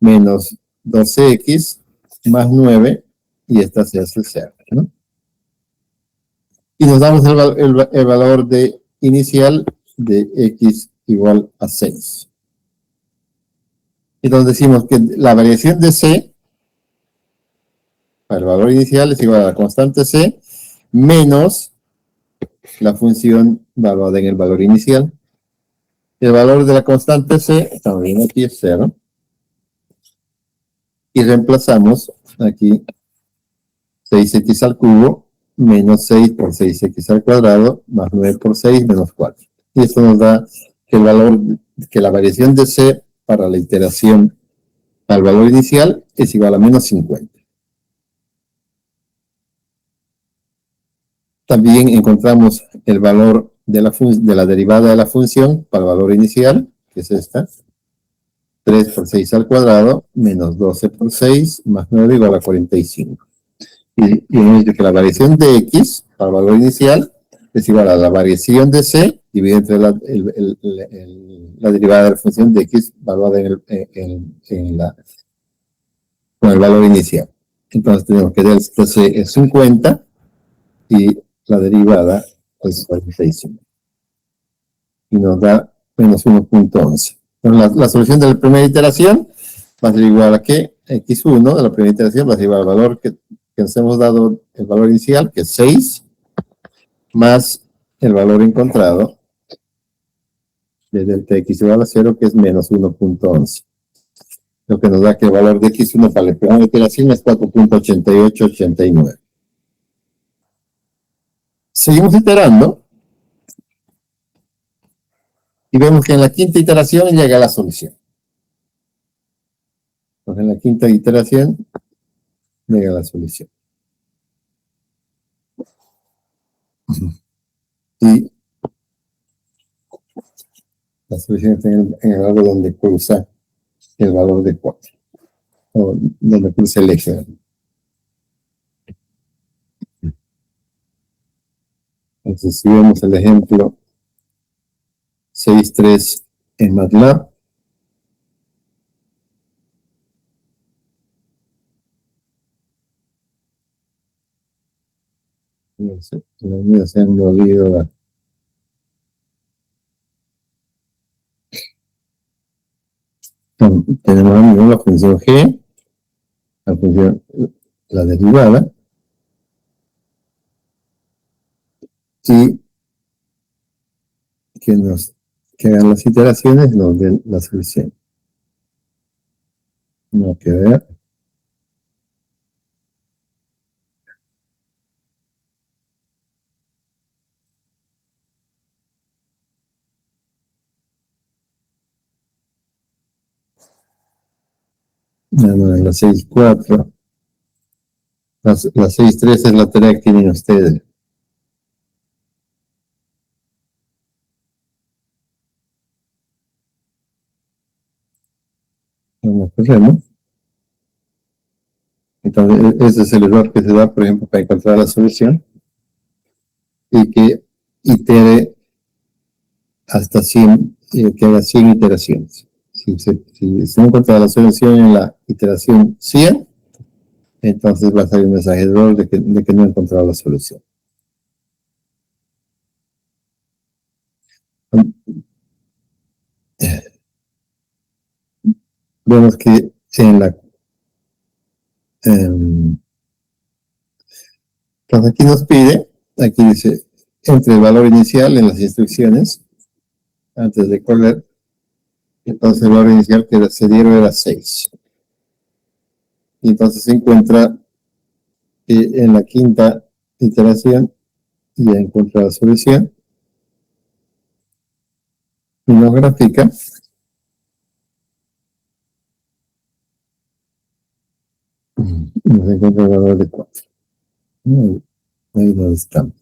menos 12x más 9, y esta se hace 0, ¿no? Y nos damos el valor inicial de x igual a 6. Entonces decimos que la variación de c, para el valor inicial, es igual a la constante c, menos la función evaluada en el valor inicial. El valor de la constante c, también aquí es 0. Y reemplazamos aquí 6x al cubo menos 6 por 6x al cuadrado más 9 por 6 menos 4. Y esto nos da que el valor, que la variación de c para la iteración al valor inicial es igual a menos 50. También encontramos el valor de la derivada de la función para el valor inicial, que es esta. 3 por 6 al cuadrado menos 12 por 6 más 9 igual a 45. Y hemos dicho que la variación de x para el valor inicial es igual a la variación de c dividida entre la derivada de la función de x valuada con el valor inicial. Entonces tenemos que delta c es 50 y la derivada es 45. Y nos da menos 1.11. Entonces la solución de la primera iteración va a ser igual a que x1 de la primera iteración va a ser igual al valor que nos hemos dado, el valor inicial, que es 6, más el valor encontrado de delta x igual a 0, que es menos 1.11. Lo que nos da que el valor de x1 para la primera iteración es 4.8889. Seguimos iterando y vemos que en la quinta iteración llega la solución. Entonces en la quinta iteración llega la solución. Y la solución está en el valor donde cruza el valor de 4, o donde cruza el eje. Entonces, si vemos el ejemplo 6.3 en MATLAB, no sé, los míos se han movido. Tenemos la función g, la derivada, y que hagan las iteraciones nos den la solución. No que ver. No, la 6.4. La 6.3 es la tarea que tienen ustedes. Nos corremos. Entonces, ese es el error que se da, por ejemplo, para encontrar la solución, y que itere hasta 100, que haga 100 iteraciones. Si se encuentra la solución en la iteración 100, entonces va a salir un mensaje de error de que no he encontrado la solución. Vemos que entonces aquí nos pide, aquí dice, entre el valor inicial en las instrucciones, antes de correr, entonces el valor inicial que se dieron era 6. Y entonces se encuentra en la quinta iteración, y ya encuentra la solución, y nos grafica y nos encuentra el valor de 4. Ahí donde estamos.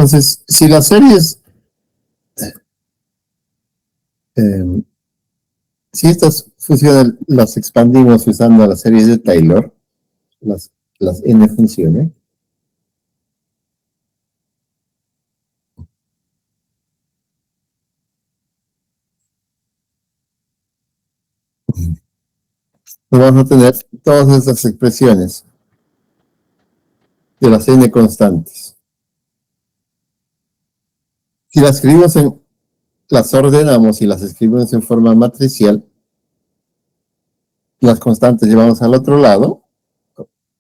Entonces, si las series, eh, si estas funciones las expandimos usando las series de Taylor, las, las n funciones, vamos a tener todas estas expresiones de las n constantes. Si las escribimos las ordenamos y las escribimos en forma matricial, las constantes llevamos al otro lado,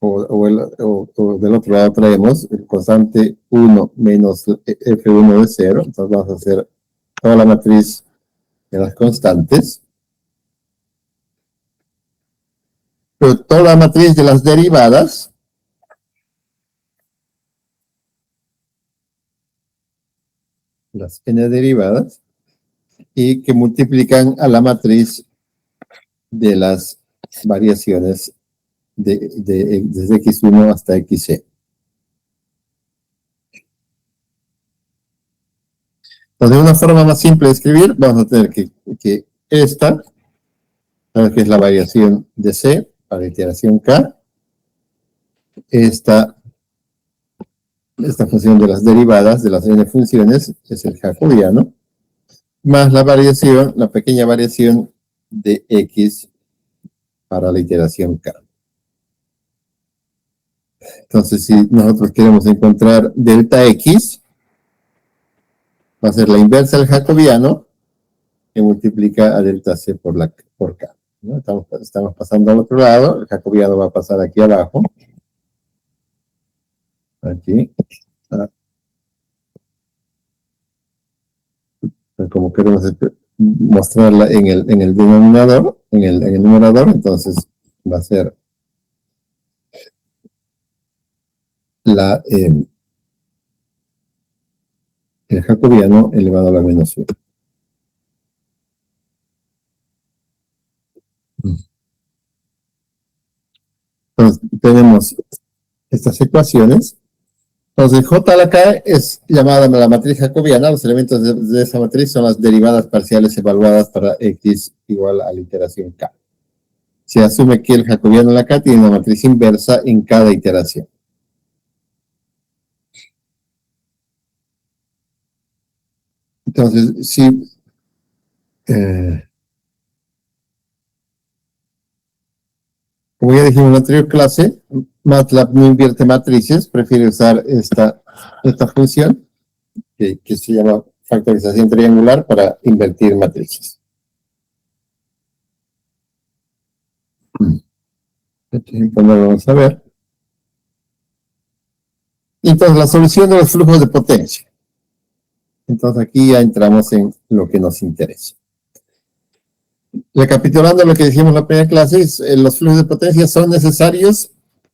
o del otro lado traemos el constante 1 menos f1 de 0, entonces vamos a hacer toda la matriz de las constantes, pero toda la matriz de las derivadas, las n derivadas, y que multiplican a la matriz de las variaciones desde x1 hasta xc. Entonces, de una forma más simple de escribir, vamos a tener que esta, que es la variación de c para la iteración k, esta función de las derivadas de las n funciones es el jacobiano, más la variación, la pequeña variación de x para la iteración k. Entonces, si nosotros queremos encontrar delta x, va a ser la inversa del jacobiano, que multiplica a delta c por k. ¿No? Estamos pasando al otro lado, el jacobiano va a pasar aquí abajo. Aquí. Como queremos mostrarla en el denominador, en el numerador, entonces va a ser el jacobiano elevado a la menos 1. Entonces, tenemos estas ecuaciones. Entonces, J a la K es llamada la matriz jacobiana. Los elementos de esa matriz son las derivadas parciales evaluadas para x igual a la iteración K. Se asume que el jacobiano a la K tiene una matriz inversa en cada iteración. Entonces, si como ya dijimos en la anterior clase, MATLAB no invierte matrices, prefiere usar esta función que se llama factorización triangular para invertir matrices. Este ejemplo no lo vamos a ver. Entonces, la solución de los flujos de potencia. Entonces, aquí ya entramos en lo que nos interesa. Recapitulando lo que dijimos en la primera clase, los flujos de potencia son necesarios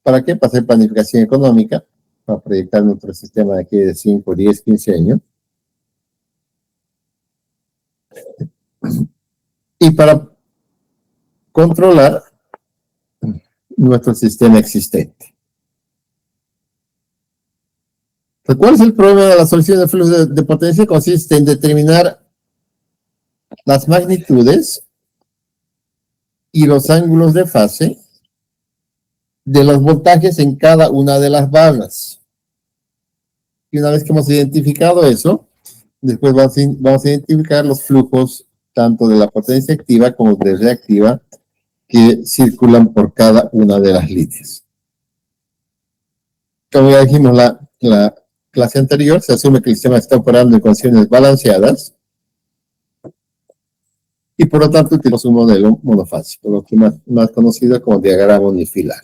¿para qué? Para hacer planificación económica, para proyectar nuestro sistema de aquí de 5, 10, 15 años. Y para controlar nuestro sistema existente. ¿Cuál es el problema de la solución de flujo de potencia? Consiste en determinar las magnitudes y los ángulos de fase de los voltajes en cada una de las barras. Y una vez que hemos identificado eso, después vamos a identificar los flujos tanto de la potencia activa como de reactiva que circulan por cada una de las líneas. Como ya dijimos la clase anterior, se asume que el sistema está operando en condiciones balanceadas y por lo tanto utilizamos un modelo monofásico, lo que más conocido como diagrama unifilar.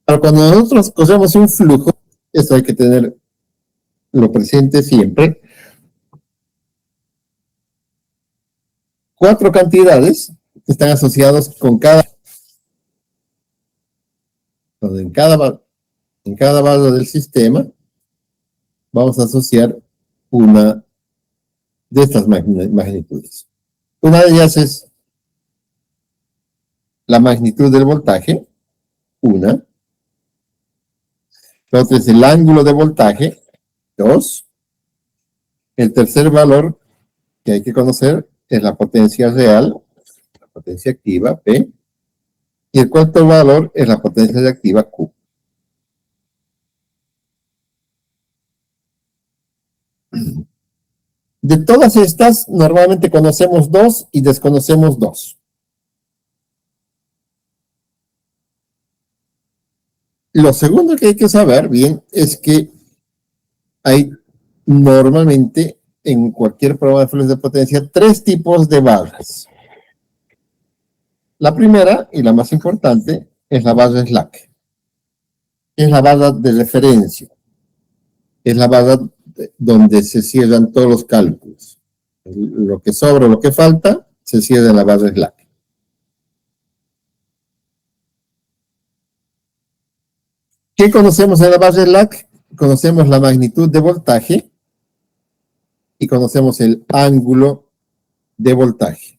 Ahora, cuando nosotros cosemos un flujo, esto hay que tener lo presente siempre. 4 cantidades están asociadas con cada. Entonces, en cada barra del sistema vamos a asociar una de estas magnitudes. Una de ellas es la magnitud del voltaje, una. Lo otro es el ángulo de voltaje, 2. El tercer valor que hay que conocer es la potencia real, la potencia activa, P. Y el cuarto valor es la potencia reactiva, Q. De todas estas, normalmente conocemos 2 y desconocemos 2. Lo segundo que hay que saber bien es que hay normalmente en cualquier prueba de flujo de potencia 3 tipos de barras. La primera y la más importante es la barra slack. Es la barra de referencia. Es la barra donde se cierran todos los cálculos. Lo que sobra o lo que falta se cierra en la barra slack. ¿Qué conocemos en la barra slack? Conocemos la magnitud de voltaje y conocemos el ángulo de voltaje.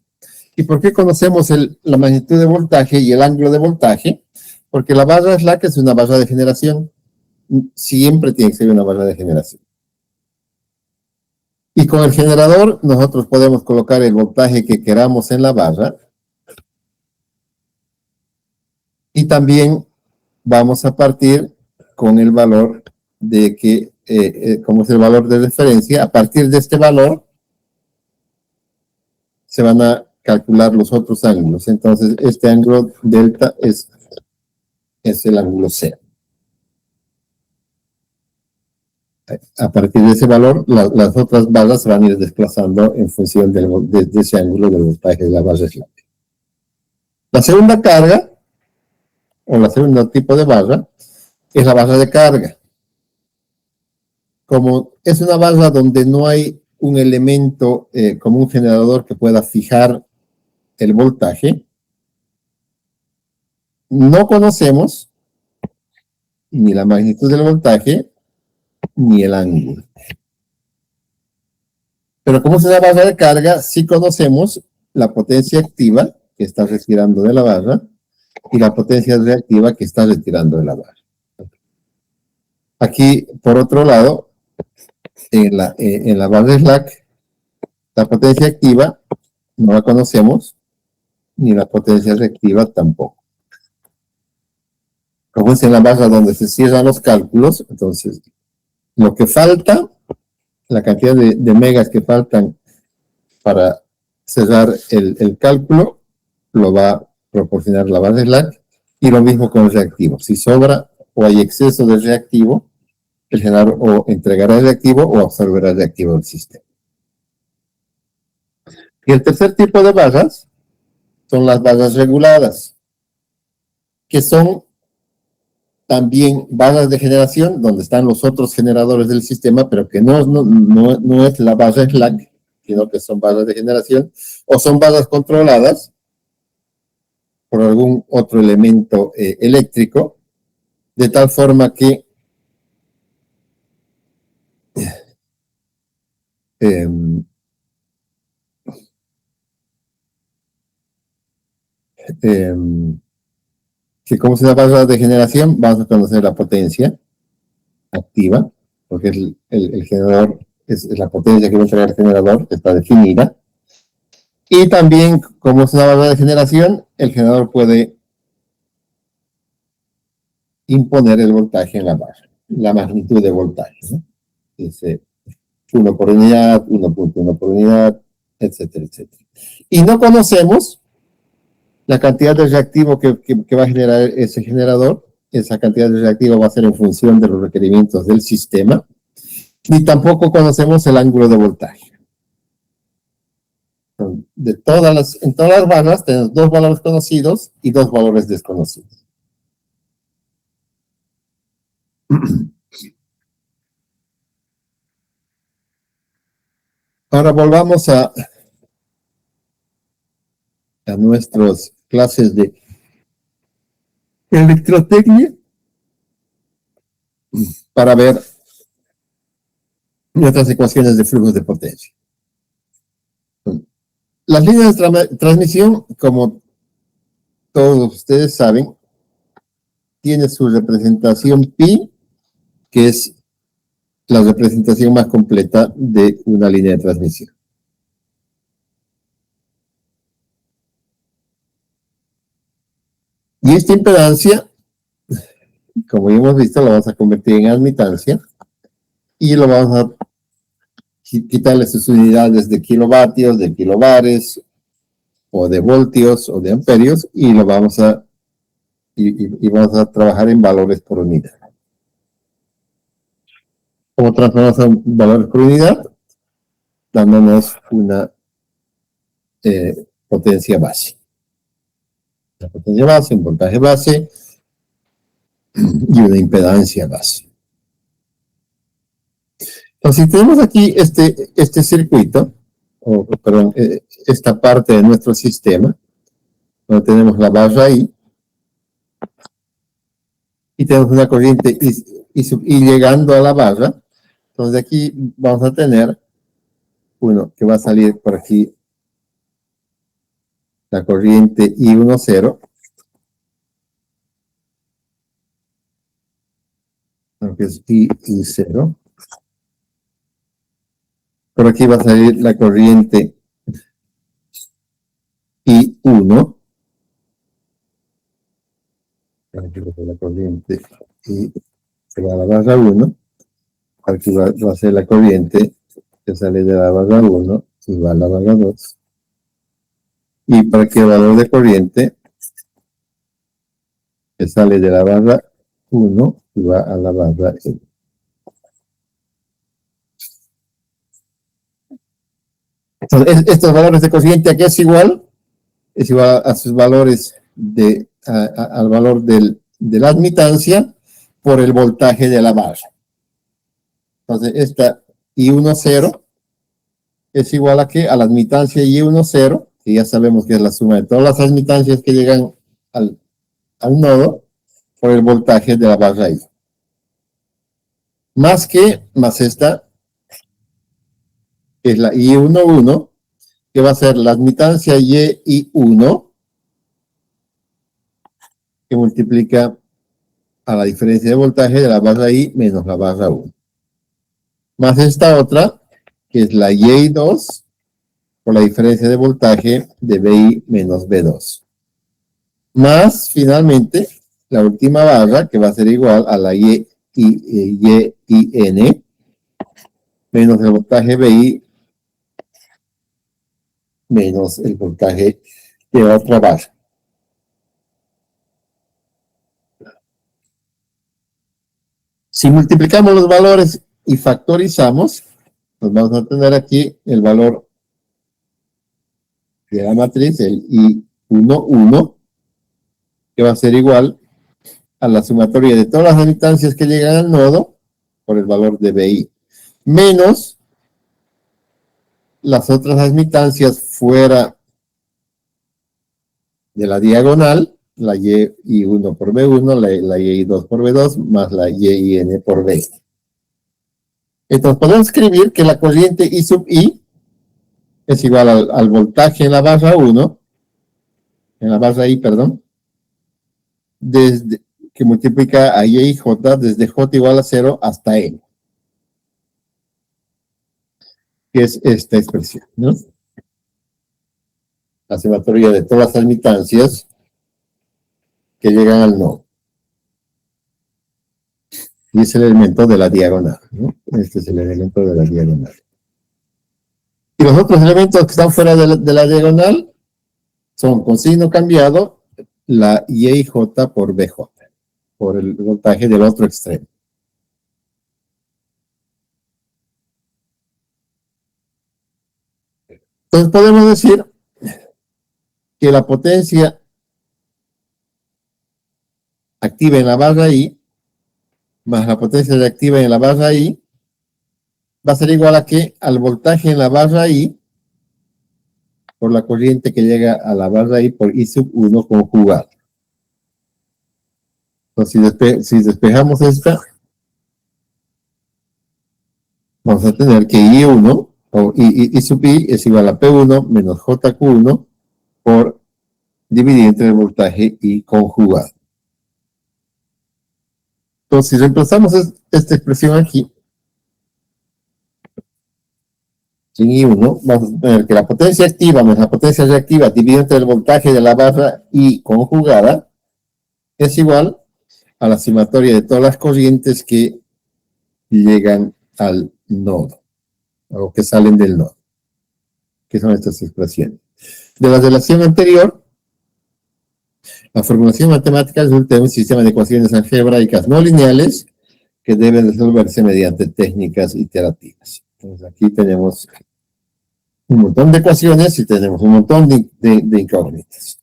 ¿Y por qué conocemos la magnitud de voltaje y el ángulo de voltaje? Porque la barra slack es una barra de generación. Siempre tiene que ser una barra de generación. Y con el generador nosotros podemos colocar el voltaje que queramos en la barra. Y también vamos a partir con el valor de que, como es el valor de referencia, a partir de este valor se van a calcular los otros ángulos. Entonces, este ángulo delta es el ángulo cero. A partir de ese valor, las otras barras se van a ir desplazando en función de ese ángulo del voltaje de la barra slack. La segunda carga, o la segunda tipo de barra, es la barra de carga. Como es una barra donde no hay un elemento como un generador que pueda fijar el voltaje, no conocemos ni la magnitud del voltaje ni el ángulo. Pero como es una barra de carga, sí conocemos la potencia activa que está retirando de la barra y la potencia reactiva que está retirando de la barra. Aquí, por otro lado, en la barra slack, la potencia activa no la conocemos, ni la potencia reactiva tampoco. Como es en la barra donde se cierran los cálculos, entonces lo que falta, la cantidad de megas que faltan para cerrar el cálculo, lo va a proporcionar la barra slack, y lo mismo con el reactivo. Si sobra o hay exceso de reactivo, el generador o entregará el reactivo o absorberá el reactivo del sistema. Y el tercer tipo de barras son las barras reguladas, que son también barras de generación, donde están los otros generadores del sistema, pero que no es la barra slack, sino que son barras de generación, o son barras controladas por algún otro elemento eléctrico, de tal forma que que como es una barra de generación, vamos a conocer la potencia activa, porque es el generador, es la potencia que va a entregar el generador, que está definida. Y también, como es una barra de generación, el generador puede imponer el voltaje en la barra, la magnitud de voltaje, ¿no? Dice 1 por unidad, 1.1 por unidad, etcétera, etcétera. Y no conocemos la cantidad de reactivo que va a generar ese generador. Esa cantidad de reactivo va a ser en función de los requerimientos del sistema. Ni tampoco conocemos el ángulo de voltaje. En todas las barras tenemos 2 valores conocidos y 2 valores desconocidos. Ahora volvamos a nuestras clases de electrotecnia para ver nuestras ecuaciones de flujos de potencia. Las líneas de transmisión, como todos ustedes saben, tiene su representación pi que es la representación más completa de una línea de transmisión. Y esta impedancia, como ya hemos visto, la vamos a convertir en admitancia y lo vamos a quitarle sus unidades de kilovatios, de kilobares, o de voltios, o de amperios, y lo vamos a, y vamos a trabajar en valores por unidad. ¿Cómo transformamos en valores por unidad? Dándonos una potencia base. Una potencia base, un voltaje base y una impedancia base. Entonces, si tenemos aquí este circuito, perdón, esta parte de nuestro sistema, donde tenemos la barra ahí, y tenemos una corriente y llegando a la barra, entonces aquí vamos a tener uno que va a salir por aquí, la corriente I10, que es I0. Por aquí va a salir la corriente I1. Aquí va a ser la corriente I que va a la barra 1. Aquí va a ser la corriente que sale de la barra 1 y va a la barra 2. Y para aquí el valor de corriente que sale de la barra 1 y va a la barra N. Entonces, estos valores de corriente aquí es igual a sus valores al valor de la admitancia por el voltaje de la barra. Entonces, esta I10 es igual a ¿qué? A la admitancia I10, que ya sabemos que es la suma de todas las admitancias que llegan al nodo por el voltaje de la barra I. Más esta, que es la I11, que va a ser la admitancia Y1, que multiplica a la diferencia de voltaje de la barra I menos la barra 1. Más esta otra, que es la Y2, por la diferencia de voltaje de BI menos B2. Más, finalmente, la última barra, que va a ser igual a la YIN, menos el voltaje BI, menos el voltaje de otra barra. Si multiplicamos los valores y factorizamos, pues vamos a tener aquí el valor de la matriz, el I11, que va a ser igual a la sumatoria de todas las admitancias que llegan al nodo por el valor de BI, menos las otras admitancias fuera de la diagonal, la Y1 por B1, la Y2 por B2, más la YIN por B. Entonces podemos escribir que la corriente I sub I es igual al voltaje en la barra 1, en la barra I, perdón, que multiplica a Y y J desde J igual a 0 hasta N. Que es esta expresión, ¿no? La sumatoria de todas las admitancias que llegan al nodo. Y es el elemento de la diagonal, ¿no? Este es el elemento de la diagonal. Y los otros elementos que están fuera de la diagonal son con signo cambiado la YJ por BJ, por el voltaje del otro extremo. Entonces podemos decir que la potencia activa en la barra I más la potencia reactiva en la barra I va a ser igual a ¿qué? Al voltaje en la barra I por la corriente que llega a la barra I por I sub 1 conjugado. Entonces, si despejamos esta, vamos a tener que I1 o I sub I es igual a P1 menos JQ1 por dividir entre el voltaje I conjugado. Entonces, si reemplazamos esta expresión aquí, en I1, vamos a tener que la potencia activa más la potencia reactiva dividida entre el voltaje de la barra I conjugada es igual a la sumatoria de todas las corrientes que llegan al nodo, o que salen del nodo, que son estas expresiones. De la relación anterior, la formulación matemática resulta de un sistema de ecuaciones algebraicas no lineales que deben resolverse mediante técnicas iterativas. Entonces aquí tenemos un montón de ecuaciones y tenemos un montón de incógnitas.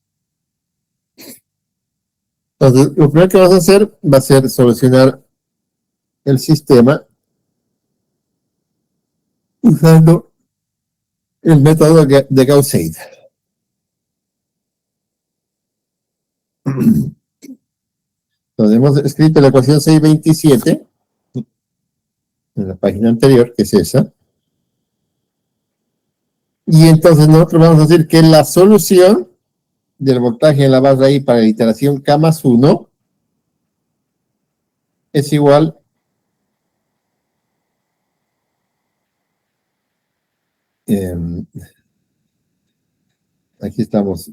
Entonces, lo primero que vamos a hacer va a ser solucionar el sistema usando el método de Gauss-Seidel. Entonces, hemos escrito la ecuación 627 en la página anterior, que es esa. Y entonces nosotros vamos a decir que la solución del voltaje en la barra I para la iteración K más 1 es igual aquí estamos.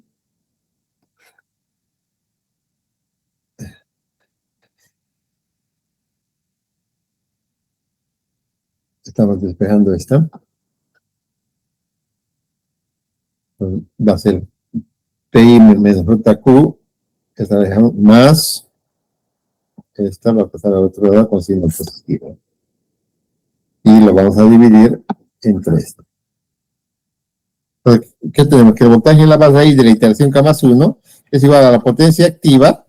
Estamos despejando esta. Va a ser PI menos j-Q, esta dejamos más, esta va a pasar al otro lado con signo positivo. Y lo vamos a dividir entre esto. Entonces, ¿qué tenemos? Que el voltaje en la barra I de la iteración K más 1 es igual a la potencia activa,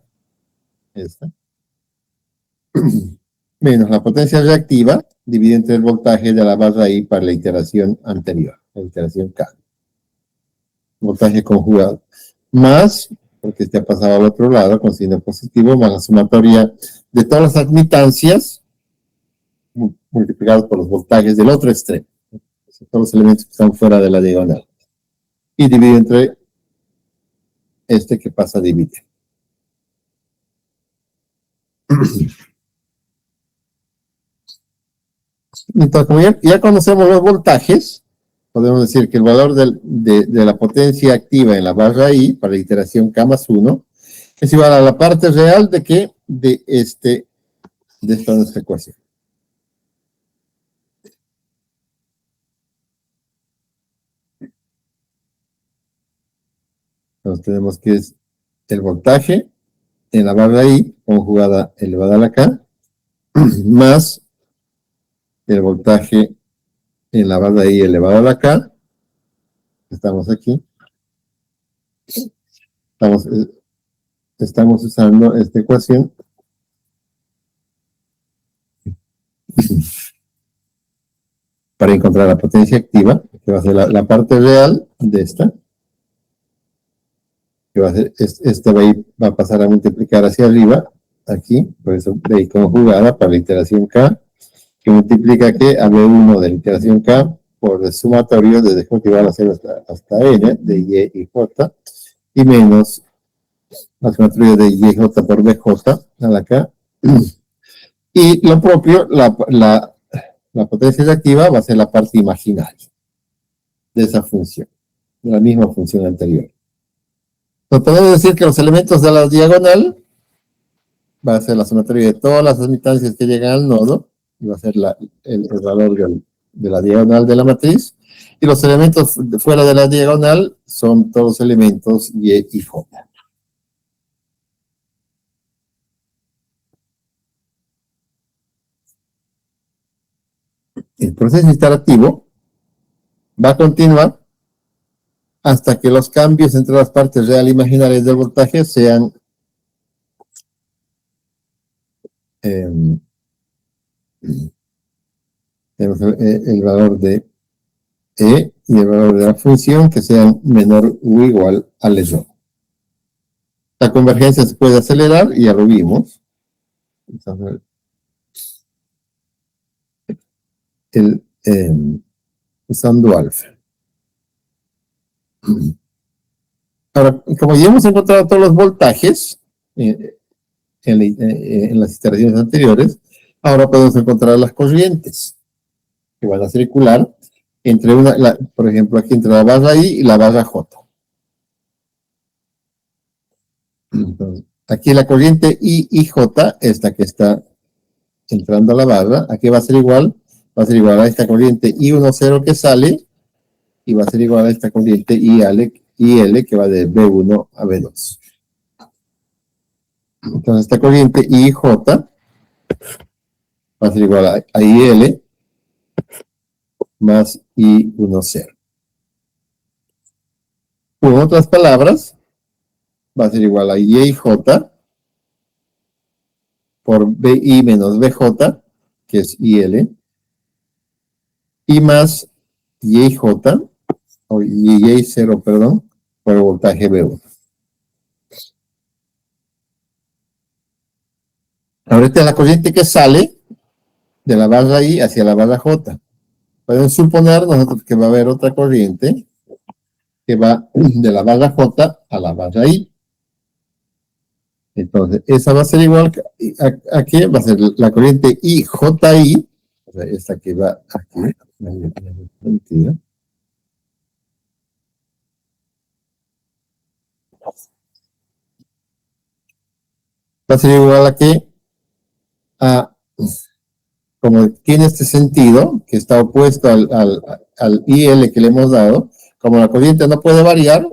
esta, menos la potencia reactiva, dividido entre el voltaje de la barra I para la iteración anterior, la iteración K. Voltaje conjugado. Más, porque este ha pasado al otro lado con signo positivo, más la sumatoria de todas las admitancias multiplicados por los voltajes del otro extremo. Todos los elementos que están fuera de la diagonal. Y dividido entre este que pasa a dividir. Entonces, como ya conocemos los voltajes, podemos decir que el valor de la potencia activa en la barra I para la iteración K más 1 es igual a la parte real de que de esta nuestra ecuación. Entonces tenemos que es el voltaje en la barra I conjugada elevada a la K más el voltaje en la barra I elevado a la K. Estamos aquí. Estamos usando esta ecuación para encontrar la potencia activa, que va a ser la parte real de esta, que va a ser, va a pasar a multiplicar hacia arriba, aquí, por eso de conjugada para la iteración K, que multiplica que a B1 de la iteración K por el sumatorio de que va a ser hasta N, de Y y J, y menos la sumatoria de YJ por BJ a la K. Y lo propio, la potencia reactiva va a ser la parte imaginaria de esa función, de la misma función anterior. Entonces podemos decir que los elementos de la diagonal va a ser la sumatoria de todas las admitancias que llegan al nodo, y va a ser el valor de la diagonal de la matriz, y los elementos fuera de la diagonal son todos los elementos Y y J. El proceso iterativo va a continuar hasta que los cambios entre las partes real e imaginarias del voltaje sean tenemos el valor de E y el valor de la función que sean menor o igual al error. La convergencia se puede acelerar y ya lo vimos. Usando alfa. Ahora, como ya hemos encontrado todos los voltajes, en las iteraciones anteriores, ahora podemos encontrar las corrientes que van a circular entre por ejemplo, aquí entre la barra I y la barra J. Entonces, aquí la corriente I y J, esta que está entrando a la barra, aquí va a ser igual a esta corriente I10 que sale, y va a ser igual a esta corriente IL que va de B1 a B2. Entonces esta corriente IJ va a ser igual a IL más I10. En otras palabras, va a ser igual a IJ por BI menos BJ, que es IL, y más IJ, o IJ0, perdón, por el voltaje B1. Ahorita es la corriente que sale de la barra I hacia la barra J. Podemos suponer nosotros que va a haber otra corriente que va de la barra J a la barra I. Entonces, esa va a ser igual a ¿qué? Va a ser la corriente IJI, o sea, esta que va aquí, mentira. Va a ser igual a que como tiene este sentido, que está opuesto al IL que le hemos dado, como la corriente no puede variar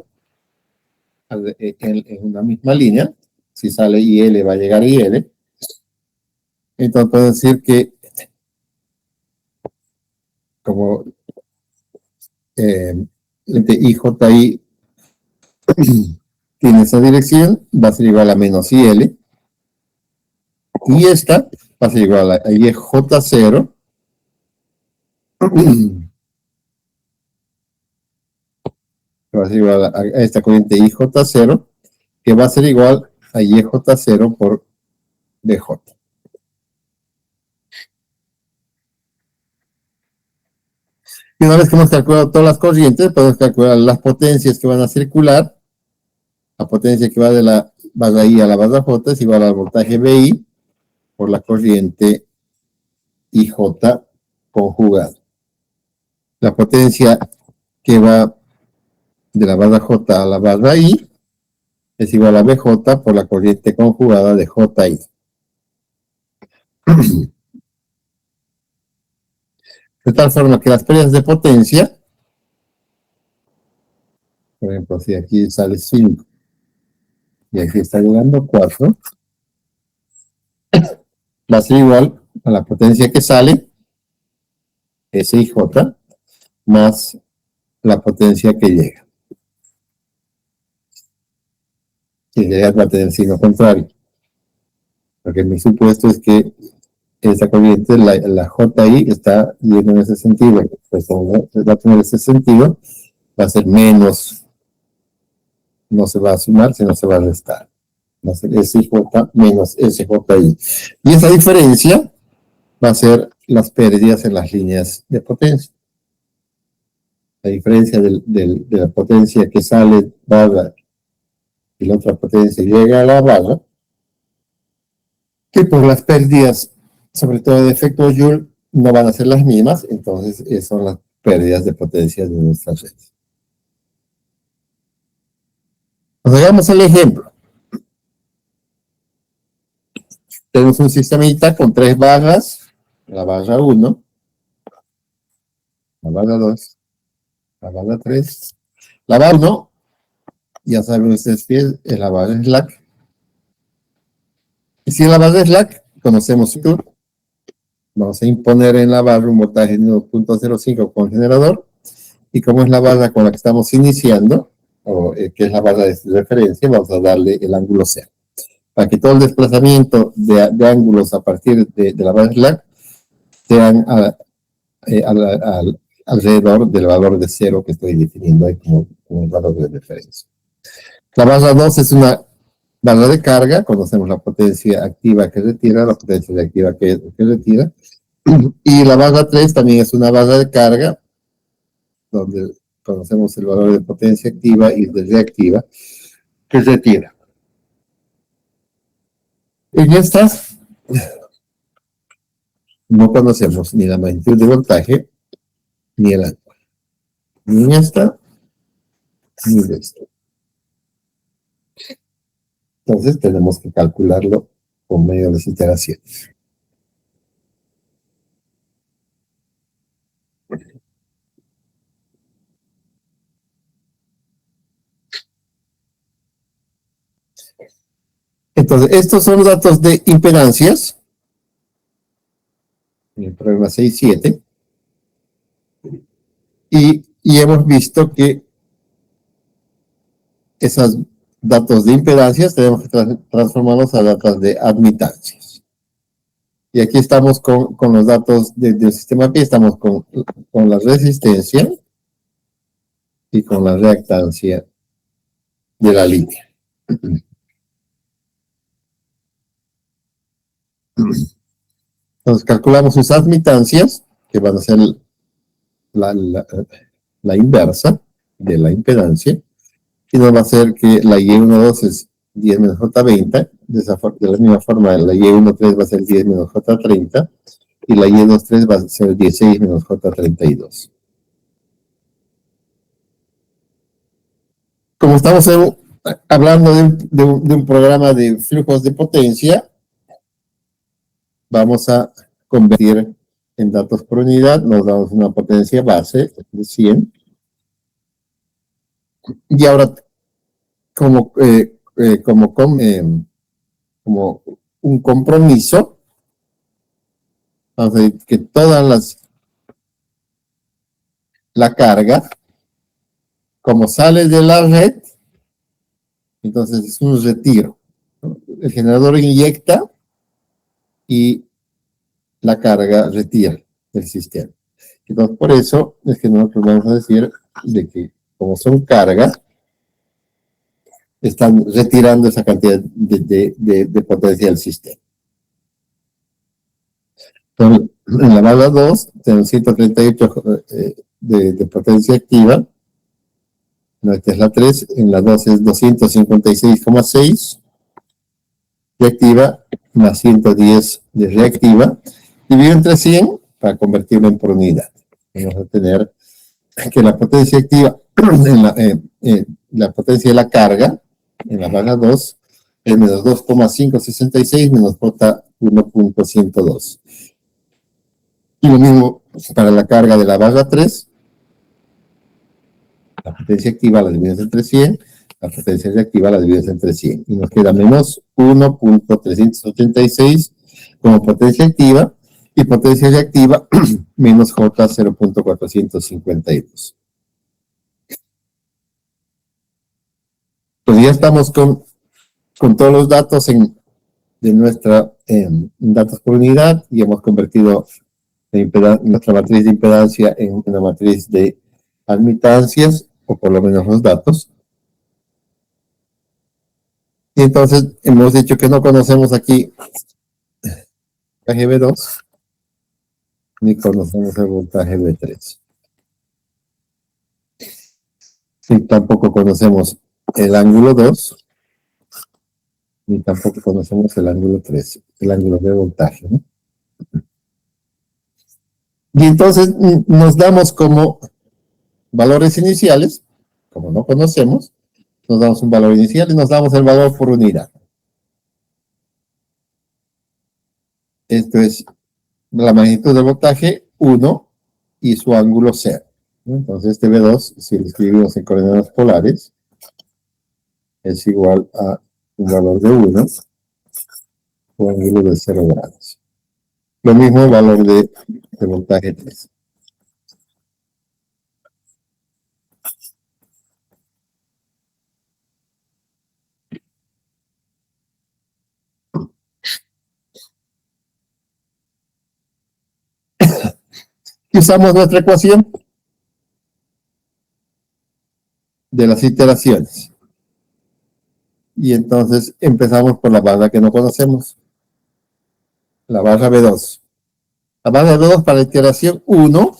en una misma línea, si sale IL va a llegar IL, entonces puedo decir que como IJI tiene esa dirección, va a ser igual a menos IL, y esta va a ser igual a IJ0 va a ser igual a esta corriente IJ0, que va a ser igual a IJ0 por BJ. Y una vez que hemos calculado todas las corrientes, podemos calcular las potencias que van a circular. La potencia que va de la barra I a la barra J es igual al voltaje BI por la corriente IJ conjugada. La potencia que va de la barra J a la barra I es igual a BJ por la corriente conjugada de JI. De tal forma que las pérdidas de potencia, por ejemplo, si aquí sale 5 y aquí está llegando 4, va a ser igual a la potencia que sale, SIJ, más la potencia que llega. Que llega va a tener signo contrario. Porque mi supuesto es que esta corriente, la JI, está yendo en ese sentido. Pues como va a tener ese sentido, va a ser menos, no se va a sumar, sino se va a restar. Va a ser SJ menos SJI. Y esa diferencia va a ser las pérdidas en las líneas de potencia. La diferencia de la potencia que sale barra y la otra potencia llega a la barra, que por las pérdidas, sobre todo de efecto Joule, no van a ser las mismas, entonces son las pérdidas de potencia de nuestras redes. Pues hagamos el ejemplo. Tenemos un sistemita con 3 barras, la barra 1, la barra 2, la barra 3, la barra 1, ya saben ustedes que es la barra slack. Y si en la barra slack conocemos Q, vamos a imponer en la barra un voltaje de 1.05 con generador, y como es la barra con la que estamos iniciando, o que es la barra de referencia, vamos a darle el ángulo cero. Para que todo el desplazamiento de ángulos a partir de la barra slack sean alrededor del valor de cero que estoy definiendo ahí como el valor de referencia. La barra 2 es una barra de carga, conocemos la potencia activa que retira, la potencia reactiva que retira, y la barra 3 también es una barra de carga, donde conocemos el valor de potencia activa y de reactiva que retira. En estas no conocemos ni la magnitud de voltaje ni el ángulo. Ni en esta, ni en esta. Entonces tenemos que calcularlo por medio de las iteraciones. Entonces, estos son los datos de impedancias. En el problema 6.7. Y hemos visto que esos datos de impedancias tenemos que transformarlos a datos de admitancias. Y aquí estamos con los datos del sistema Pi, estamos con la resistencia y con la reactancia de la línea. Entonces calculamos sus admitancias, que van a ser la inversa de la impedancia, y nos va a hacer que la Y12 es 10 menos J20, de la misma forma la Y13 va a ser 10 menos J30, y la Y23 va a ser 16 menos J32. Como estamos hablando de un programa de flujos de potencia, vamos a convertir en datos por unidad, nos damos una potencia base de 100, y ahora como un compromiso, vamos a decir que la carga, como sale de la red, entonces es un retiro. El generador inyecta y la carga retira del sistema. Entonces, por eso es que nosotros vamos a decir de que como son cargas, están retirando esa cantidad de potencia del sistema. Entonces, en la barra 2 tenemos 138 de potencia activa. Esta es la 3, en la 2 es 256,6 reactiva, más 110 de reactiva, dividido entre 100 para convertirlo en por unidad. Vamos a tener que la potencia activa, la potencia de la carga, en la barra 2, es menos 2,566 menos J 1.102. Y lo mismo para la carga de la barra 3, la potencia activa la divides entre 100, la potencia reactiva la divides entre 100. Y nos queda menos 1.386 como potencia activa y potencia reactiva menos J 0.452. Pues ya estamos con todos los datos de nuestra datos por unidad y hemos convertido nuestra matriz de impedancia en una matriz de admitancias, o por lo menos los datos. Y entonces hemos dicho que no conocemos aquí voltaje V2, ni conocemos el voltaje V3. Y tampoco conocemos el ángulo 2, ni tampoco conocemos el ángulo 3, el ángulo de voltaje, ¿no? Y entonces nos damos como valores iniciales, como no conocemos, nos damos un valor inicial y nos damos el valor por unidad. Esto es la magnitud del voltaje 1 y su ángulo 0. Entonces este V2, si lo escribimos en coordenadas polares, es igual a un valor de 1, o ángulo de 0 grados. Lo mismo el valor de voltaje 3. Y usamos nuestra ecuación de las iteraciones. Y entonces empezamos por la barra que no conocemos. La barra B2. La barra B2 para la iteración 1 va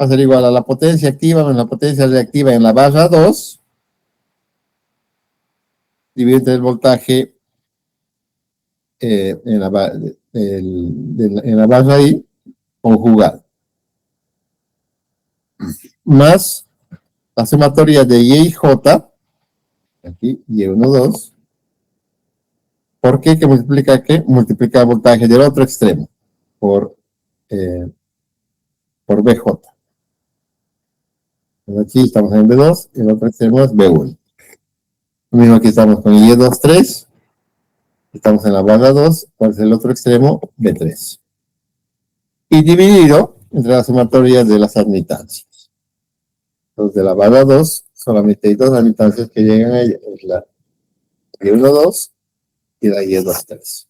a ser igual a la potencia activa menos la potencia reactiva en la barra 2, dividido entre el voltaje en la barra I conjugada, más la sumatoria de Y y J, aquí Y1, 2, ¿por qué? ¿Que multiplica qué? Multiplica el voltaje del otro extremo por, eh, por BJ. Aquí estamos en B2, el otro extremo es B1. Lo mismo aquí estamos con Y2, 3, estamos en la barra 2, ¿cuál es el otro extremo? B3. Y dividido entre la sumatoria de las admitancias. Entonces, de la barra 2, solamente hay dos admitancias que llegan a ella, es la Y1, 2 y la Y2, 3.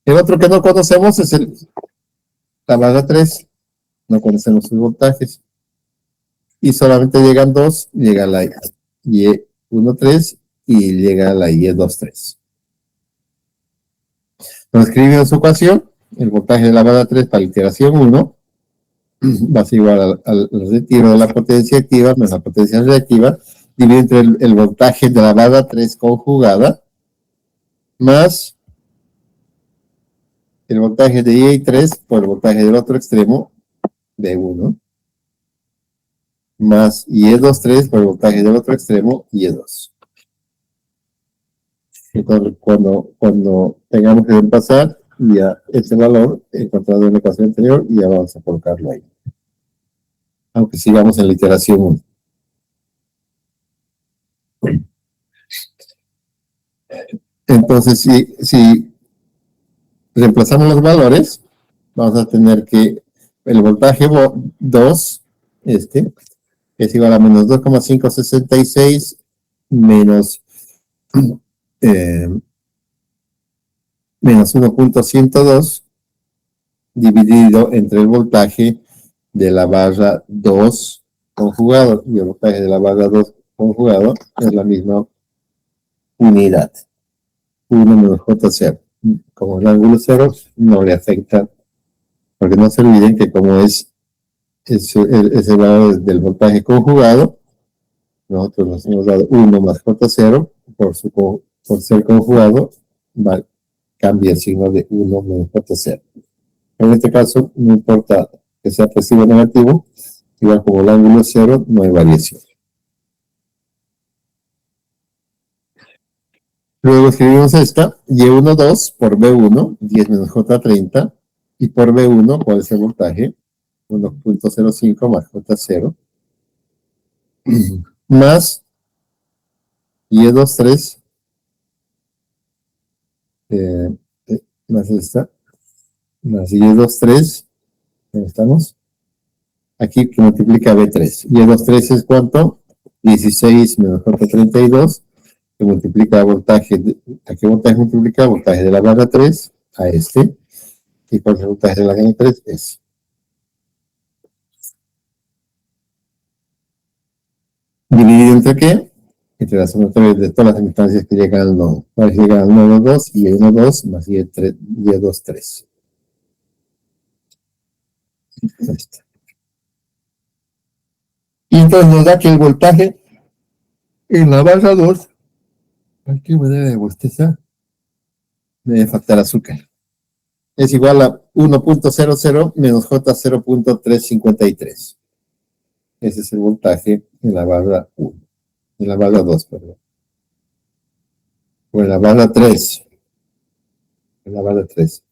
El otro que no conocemos es la barra 3, no conocemos sus voltajes. Y solamente llegan dos, llega la Y1, 3 y llega la Y2, 3. Nos escribimos su ecuación, el voltaje de la barra 3 para la iteración 1 va a ser igual al retiro de la potencia activa menos la potencia reactiva, dividido entre el voltaje de la barra 3 conjugada, más el voltaje de I3 por el voltaje del otro extremo de 1, más Y2, 3 por el voltaje del otro extremo Y2. Entonces, cuando tengamos que reemplazar ya este valor encontrado en la ecuación anterior, ya vamos a colocarlo ahí. Aunque sigamos en la iteración 1. Entonces, si reemplazamos los valores, vamos a tener que el voltaje 2, es igual a menos 2,566 menos, eh, menos 1.102 dividido entre el voltaje de la barra 2 conjugado y el voltaje de la barra 2 conjugado es la misma unidad. 1 menos J0. Como el ángulo 0 no le afecta, porque no se olviden que como es ese valor del voltaje conjugado, nosotros nos hemos dado 1 más J0 por ser conjugado, cambia el signo de 1 menos J0. En este caso, no importa que sea positivo o negativo, igual como el ángulo es 0, no hay variación. Luego escribimos esta, Y1, 2 por B1, 10 menos J30, y por B1, ¿cuál es el voltaje? 1.05 más J0, más Y2, 3, eh, más esta, más Y2, 3, ¿dónde estamos? Aquí que multiplica B3. Y2, 3 es ¿cuánto? 16 menos J32, que multiplica voltaje, ¿a qué voltaje multiplica? Voltaje de la barra 3 a este, y cuál es el voltaje de la gana 3 es. ¿Dividido entre qué? Entre las sumatorias de todas las instancias que llegan al nodo. Para llegar al nodo 2, y 1, 2 más Y2, 3. Y entonces nos da que el voltaje en la barra 2, aquí me debe bostezar, me debe faltar azúcar, es igual a 1.00 menos J0.353. Ese es el voltaje en la barra 1, en la barra 2, perdón. O en la barra 3. En la barra 3.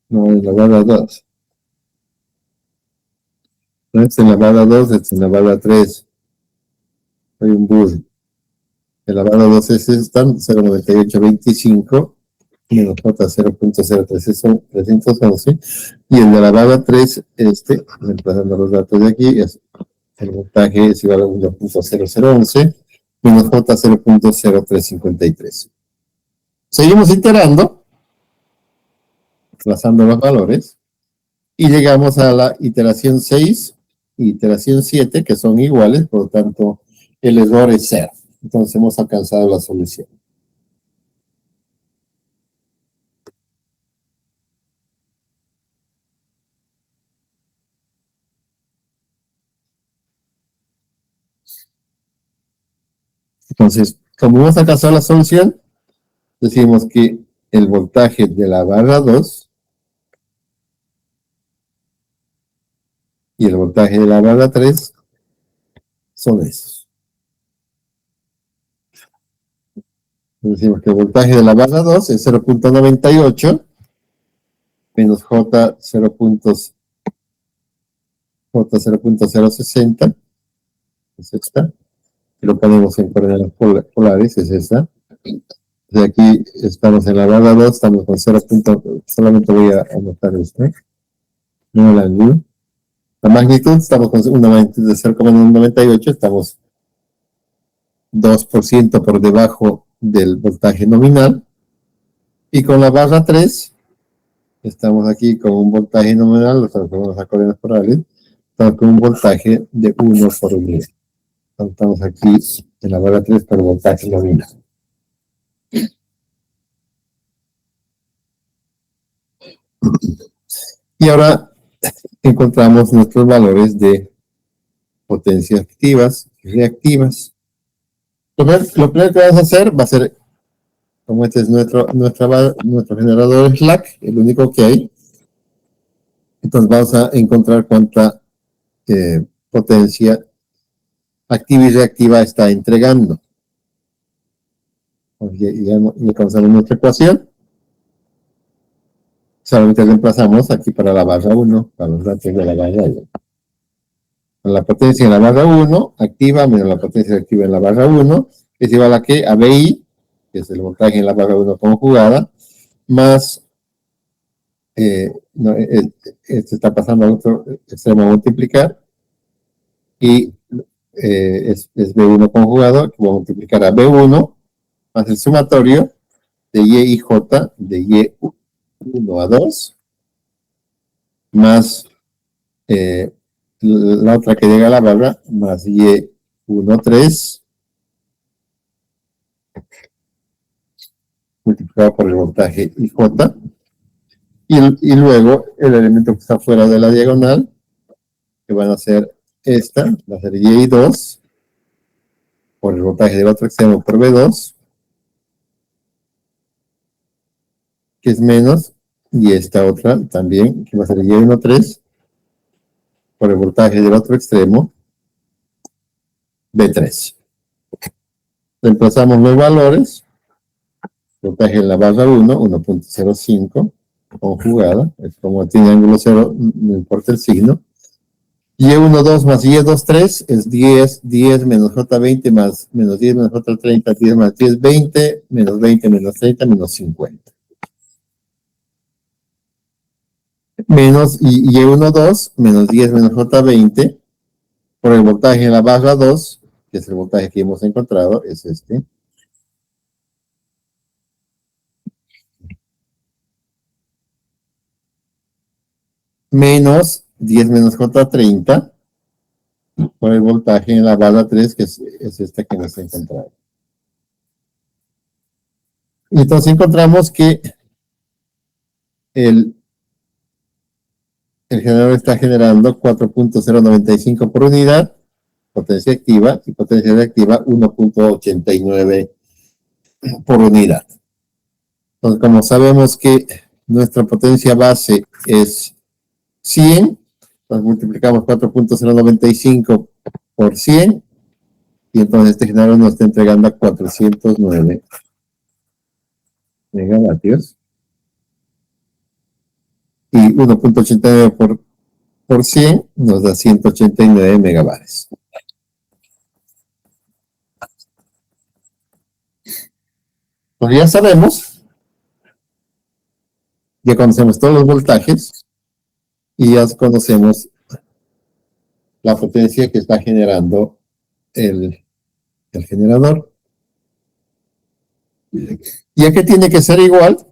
No, en la barra 2. No es en la barra 2, es en la barra 3. Hay un bus. En la barra 2 es están 0.9825 menos J 0.0311. Y el de la barra 3, reemplazando los datos de aquí, es el voltaje es igual a 1.0011 menos J 0.0353. Seguimos iterando, trazando los valores, y llegamos a la iteración 6 y iteración 7, que son iguales, por lo tanto, el error es 0. Entonces hemos alcanzado la solución. Entonces, como hemos alcanzado la solución, decimos que el voltaje de la barra 2 y el voltaje de la barra 3 son esos. Decimos que el voltaje de la barra 2 es 0.98 menos J 0.060, es esta, y lo ponemos en coordenadas polares, es esta. De aquí estamos en la barra 2, estamos con 0. Solamente voy a anotar esto, no el ángulo. La magnitud, estamos con una magnitud de 0.98, estamos 2% por debajo del voltaje nominal. Y con la barra 3, estamos aquí con un voltaje nominal, lo transformamos a coordenadas polares, estamos con un voltaje de 1 por unidad. Estamos aquí en la barra 3 con el voltaje nominal. Y ahora encontramos nuestros valores de potencias activas y reactivas. Lo primero que vamos a hacer va a ser, como este es nuestro generador Slack, el único que hay, entonces vamos a encontrar cuánta potencia activa y reactiva está entregando. Ya conocemos nuestra ecuación. Solamente reemplazamos aquí para la barra 1, para los datos de la barra 1. La potencia en la barra 1 activa menos la potencia activa en la barra 1 es igual a ¿qué? A BI, que es el voltaje en la barra 1 conjugada, más, esto está pasando a otro extremo a multiplicar, y es B1 conjugado, que voy a multiplicar a B1 más el sumatorio de Y y J de Y1 a 2, más la otra que llega a la barra, más Y1, 3, multiplicado por el voltaje IJ, y luego el elemento que está fuera de la diagonal, que van a ser esta, va a ser Y2, por el voltaje del otro extremo por B2, que es menos, y esta otra también, que va a ser Y1, 3, por el voltaje del otro extremo, B3. Reemplazamos los valores, voltaje en la barra 1, 1.05, conjugada, es como tiene ángulo 0, no importa el signo. Y1, 2 más Y2, 3 es 10, 10 menos J20 más menos 10 menos J30, 10 más 10, 20, menos 20 menos 30, menos 50. Menos Y1, 2 menos 10 menos J20 por el voltaje en la barra 2, que es el voltaje que hemos encontrado, es este. Menos 10 menos J30 por el voltaje en la barra 3, que es esta que hemos encontrado. Y entonces encontramos que el generador está generando 4.095 por unidad, potencia activa, y potencia reactiva 1.89 por unidad. Entonces, como sabemos que nuestra potencia base es 100, entonces multiplicamos 4.095 por 100, y entonces este generador nos está entregando a 409 megavatios. Y 1.89 por 100 nos da 189 megavatios. Pues ya sabemos, ya conocemos todos los voltajes y ya conocemos la potencia que está generando el generador. Ya que tiene que ser igual,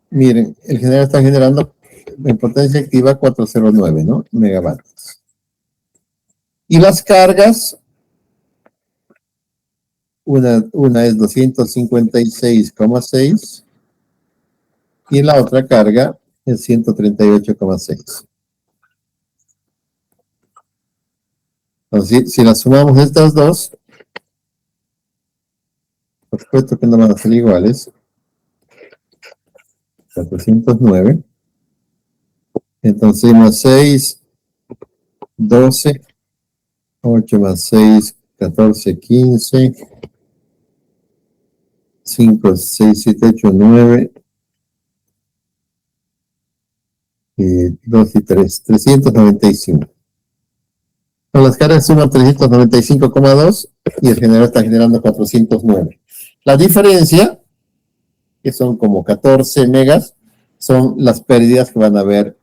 miren, el generador está generando en potencia activa 409, ¿no? Megavatios. Y las cargas, una es 256,6 y la otra carga es 138,6. Entonces, si las sumamos estas dos, Por supuesto que no van a ser iguales. 409. Entonces, más 6, 12. 8 más 6, 14, 15. 5, 6, 7, 8, 9. Y 2 y 3. 395. Con las cargas suman 395,2 y el generador está generando 409. La diferencia, que son como 14 megas, son las pérdidas que van a haber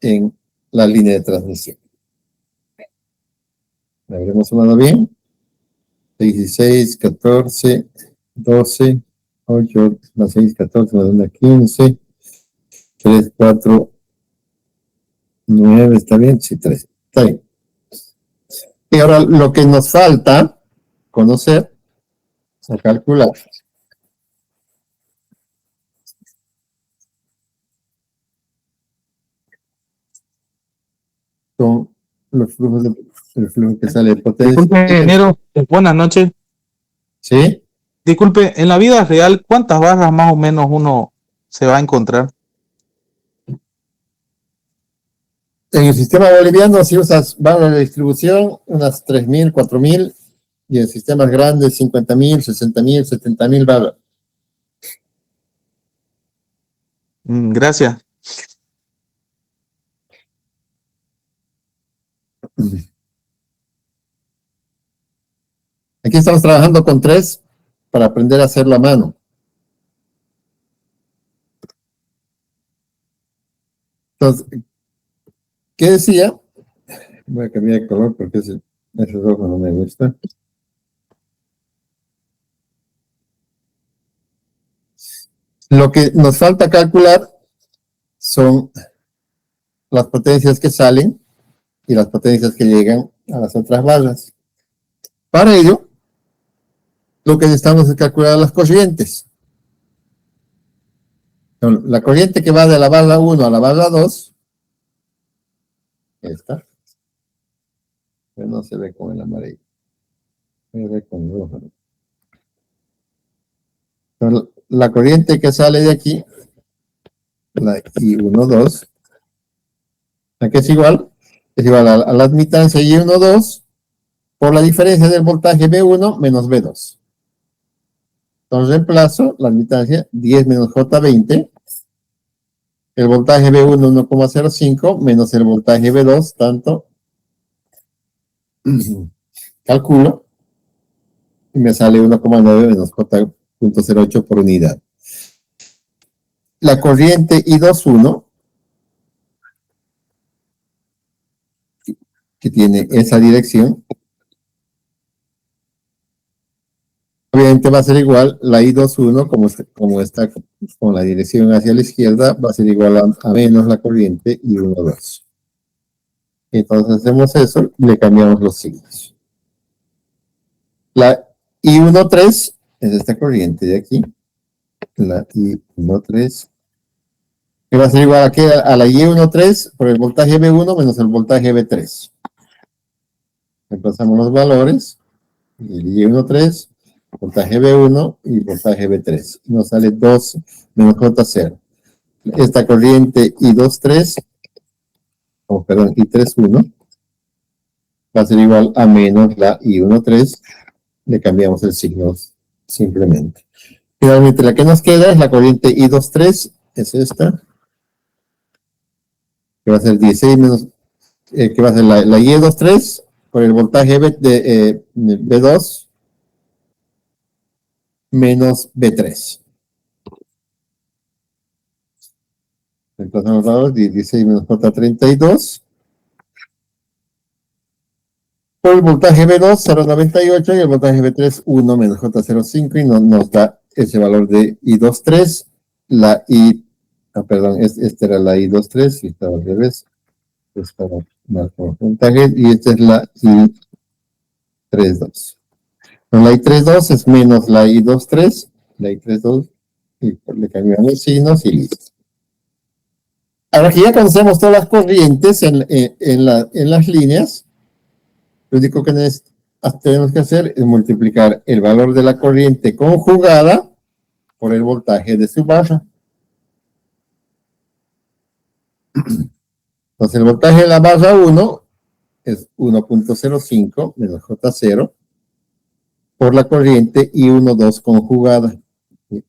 en la línea de transmisión. ¿La habremos sumado bien? 16, 14, 12, 8 más 6, 14 más 1, 15, 3, 4, 9, ¿está bien? Sí, 3, está bien. Y ahora lo que nos falta conocer, o calcular, son los flujos el flujo que sale de potencia. Disculpe, ingeniero, buenas noches. ¿Sí? Disculpe, en la vida real, ¿cuántas barras más o menos uno se va a encontrar? En el sistema boliviano, si usas barras de distribución, unas 3.000, 4.000, y en sistemas grandes, 50.000, 60.000, 70.000 barras. Gracias. Aquí estamos trabajando con 3 para aprender a hacerlo a mano. Entonces, ¿qué decía? Voy a cambiar de color porque ese rojo no me gusta. Lo que nos falta calcular son las potencias que salen y las potencias que llegan a las otras barras. Para ello, lo que necesitamos es calcular las corrientes. La corriente que va de la barra 1 a la barra 2, esta, pero no se ve con el amarillo, se ve con el rojo. Entonces, la corriente que sale de aquí, la I12, ¿a qué es igual? Es igual a la admitancia I12 por la diferencia del voltaje B1 menos B2. Entonces reemplazo la admitancia 10 menos J20, el voltaje B1 1,05 menos el voltaje B2, tanto, calculo, y me sale 1,9 menos J.08 por unidad. La corriente I21, que tiene esa dirección, obviamente va a ser igual, la I21, como está con la dirección hacia la izquierda, va a ser igual a menos la corriente I12. Entonces hacemos eso y le cambiamos los signos. La I13 es esta corriente de aquí, la I13, que va a ser igual a la I13 por el voltaje B1 menos el voltaje B3. Reemplazamos los valores, el I13, voltaje B1 y voltaje B3. Nos sale 2 menos J0. Esta corriente I23, I31, va a ser igual a menos la I13. Le cambiamos el signo simplemente. Finalmente, la que nos queda es la corriente I23, es esta, que va a ser 16 menos, que va a ser la I23 por el voltaje B2 menos B3. Reemplazamos los valores, 16 menos J32 por el voltaje B2, 0,98, y el voltaje B3, 1 menos J05, y nos da ese valor de I23, la esta era la I23, y estaba al revés, estaba mal con voltaje, y esta es la I32. La I32 es menos la I23, la I32, y le cambiamos los signos y listo. Ahora que ya conocemos todas las corrientes en las líneas, lo único que tenemos que hacer es multiplicar el valor de la corriente conjugada por el voltaje de su barra. Entonces el voltaje de la barra 1 es 1.05 menos J0 por la corriente I12 conjugada. La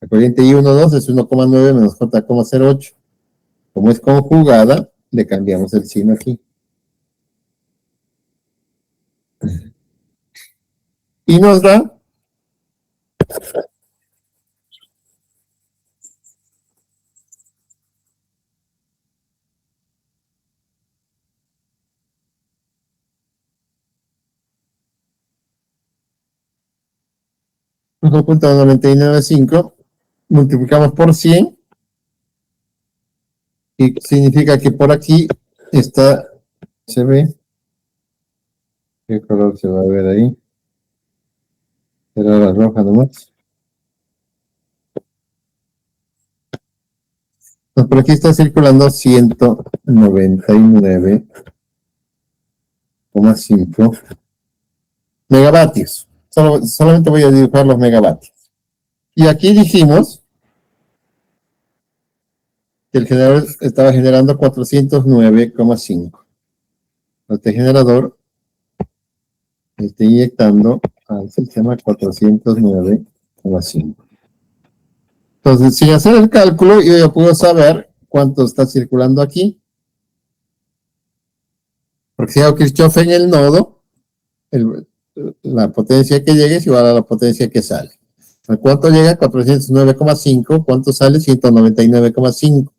corriente I12 es 1,9 menos J,08. Como es conjugada, le cambiamos el signo aquí. Y nos da 1.995, multiplicamos por 100, y significa que por aquí está, ¿se ve? ¿Qué color se va a ver ahí? Era la roja nomás. Pues por aquí está circulando 199,5 megavatios. Solamente voy a dibujar los megavatios. Y aquí dijimos que el generador estaba generando 409,5. Este generador está inyectando al sistema 409,5. Entonces, sin hacer el cálculo, yo ya puedo saber cuánto está circulando aquí. Porque si hago Kirchhoff en el nodo, la potencia que llega es igual a la potencia que sale. ¿Cuánto llega? 409,5. ¿Cuánto sale? 199,5.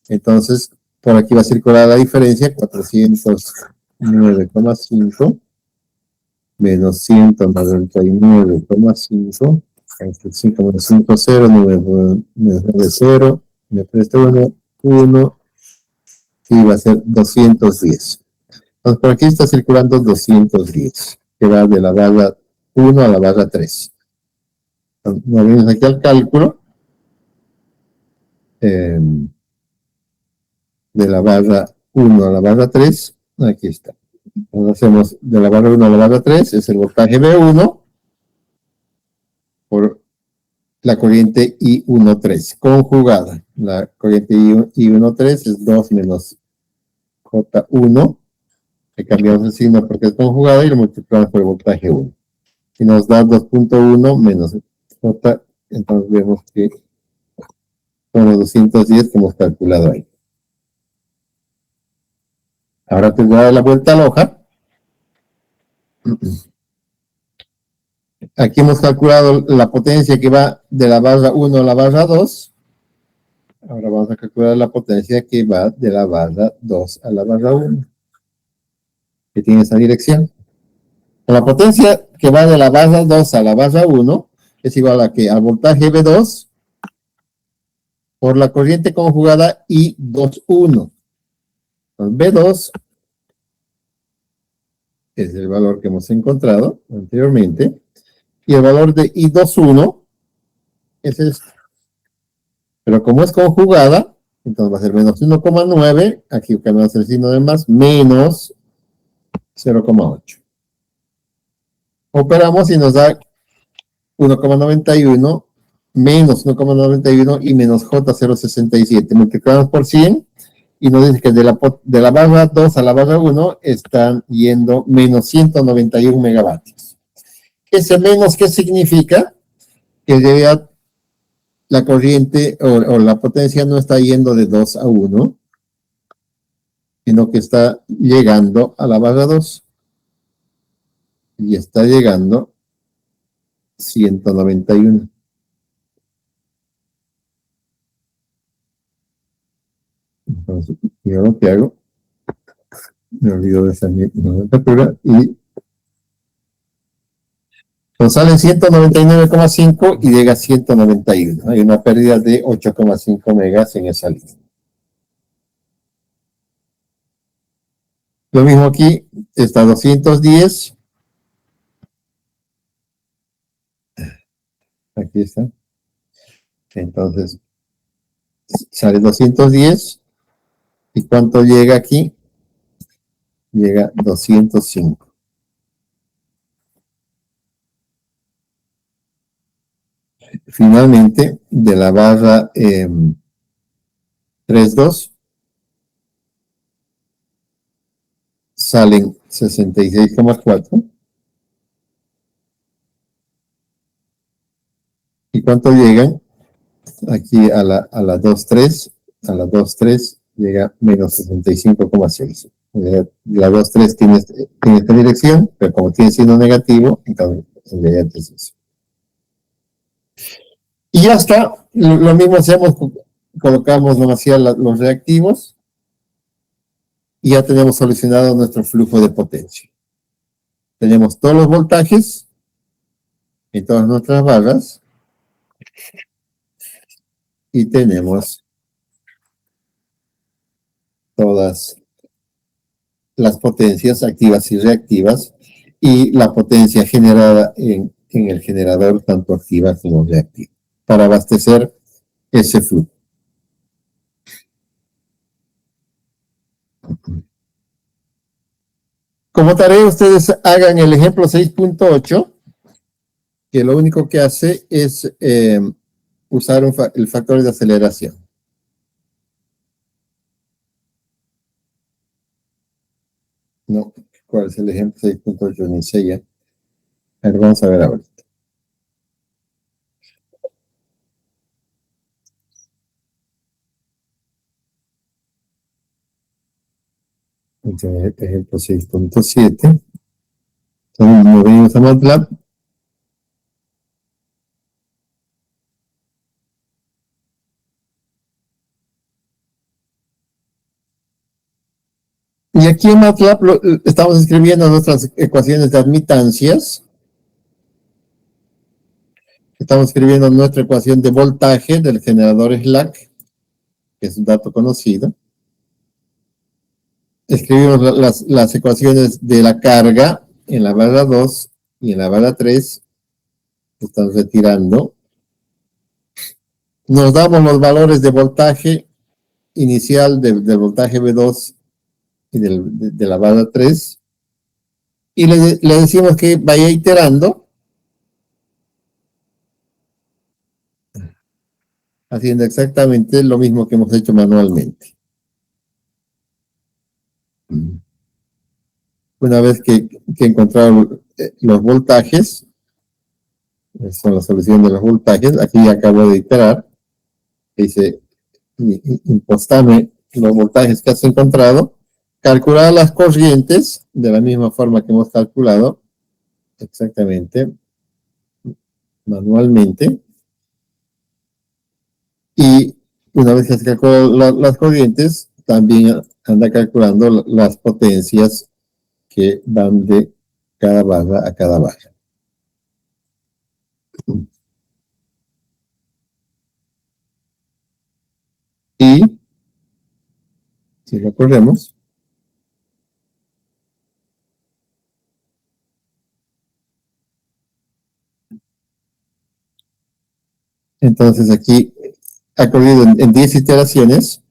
Entonces, por aquí va a circular la diferencia, 409,5 menos 199,5. 5 menos 5, 0, 9, 0, me presta 1, y va a ser 210. Entonces, por aquí está circulando 210, que va de la barra 1 a la barra 3. Entonces, nos venimos aquí al cálculo. De la barra 1 a la barra 3, aquí está. Entonces hacemos de la barra 1 a la barra 3, es el voltaje B1 por la corriente I13 conjugada. La corriente I13 es 2 menos J1, que cambiamos el signo porque es conjugada y lo multiplicamos por el voltaje 1. Y nos da 2.1 menos J, entonces vemos que son los 210 que hemos calculado ahí. Ahora te voy a dar la vuelta a la hoja. Aquí hemos calculado la potencia que va de la barra 1 a la barra 2. Ahora vamos a calcular la potencia que va de la barra 2 a la barra 1, que tiene esa dirección. La potencia que va de la barra 2 a la barra 1 es igual a que al voltaje V2 por la corriente conjugada I21. Entonces, V2 es el valor que hemos encontrado anteriormente, y el valor de I21 es este. Pero como es conjugada, entonces va a ser menos 1,9, aquí cambiamos el signo de más, menos 0,8. Operamos y nos da 1,91 menos 1,91 y menos J067. Multiplicamos por 100 y nos dice que de la barra 2 a la barra 1 están yendo menos 191 megavatios. Ese menos, ¿qué significa? Que la corriente o la potencia no está yendo de 2 a 1, sino que está llegando a la barra 2. Y está llegando 191. Entonces, yo lo que hago, me olvido de esa nomenclatura, y nos salen 199,5 y llega a 191. Hay una pérdida de 8,5 megas en esa línea. Lo mismo aquí, está 210. Aquí está. Entonces, sale 210. ¿Y cuánto llega aquí? Llega 205. finalmente, de la barra 3.2 salen 66,4. ¿Y cuánto llegan? Aquí a la 2.3, a la 2.3 llega menos 65,6. La 2.3 tiene esta dirección, pero como tiene signo negativo, entonces es eso. Y ya está, lo mismo hacemos, colocamos nomás los reactivos y ya tenemos solucionado nuestro flujo de potencia. Tenemos todos los voltajes en todas nuestras barras y tenemos todas las potencias activas y reactivas y la potencia generada en el generador, tanto activa como reactiva, para abastecer ese flujo. Como tarea, ustedes hagan el ejemplo 6.8, que lo único que hace es usar el factor de aceleración. No, ¿cuál es el ejemplo 6.8? Ni sé ya. A ver, vamos a ver ahora. Entonces, ejemplo 6.7. Entonces, nos venimos a MATLAB. Y aquí en MATLAB estamos escribiendo nuestras ecuaciones de admitancias. Estamos escribiendo nuestra ecuación de voltaje del generador slack, que es un dato conocido. Escribimos las ecuaciones de la carga en la barra 2 y en la barra 3. Estamos retirando. Nos damos los valores de voltaje inicial del voltaje B2 y de la barra 3. Y le decimos que vaya iterando, haciendo exactamente lo mismo que hemos hecho manualmente. Una vez que encontraron los voltajes, son la solución de los voltajes, aquí acabo de iterar, dice, impostame los voltajes que has encontrado, calcular las corrientes de la misma forma que hemos calculado, exactamente, manualmente, y una vez que se calculan las corrientes, también anda calculando las potencias que van de cada barra a cada barra. Y si lo corremos, entonces aquí ha corrido en 10 iteraciones.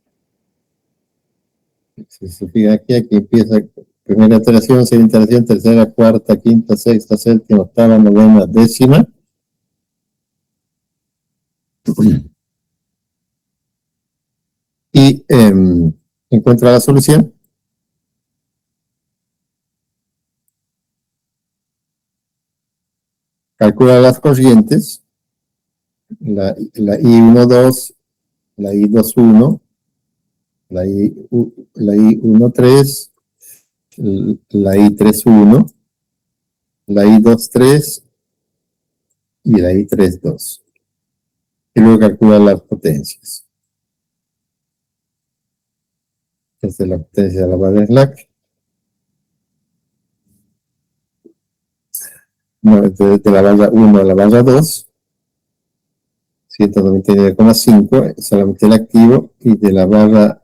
Si se fijan aquí empieza primera iteración, segunda iteración, tercera, cuarta, quinta, sexta, séptima, octava, novena, décima. Y encuentra la solución. Calcula las corrientes, la I12, la I21, la I13, la I31, la I23 y la I32. Y luego calcula las potencias. Esta es la potencia de la barra slack. No, de la barra 1 a la barra 2. 199,5, solamente el activo, y de la barra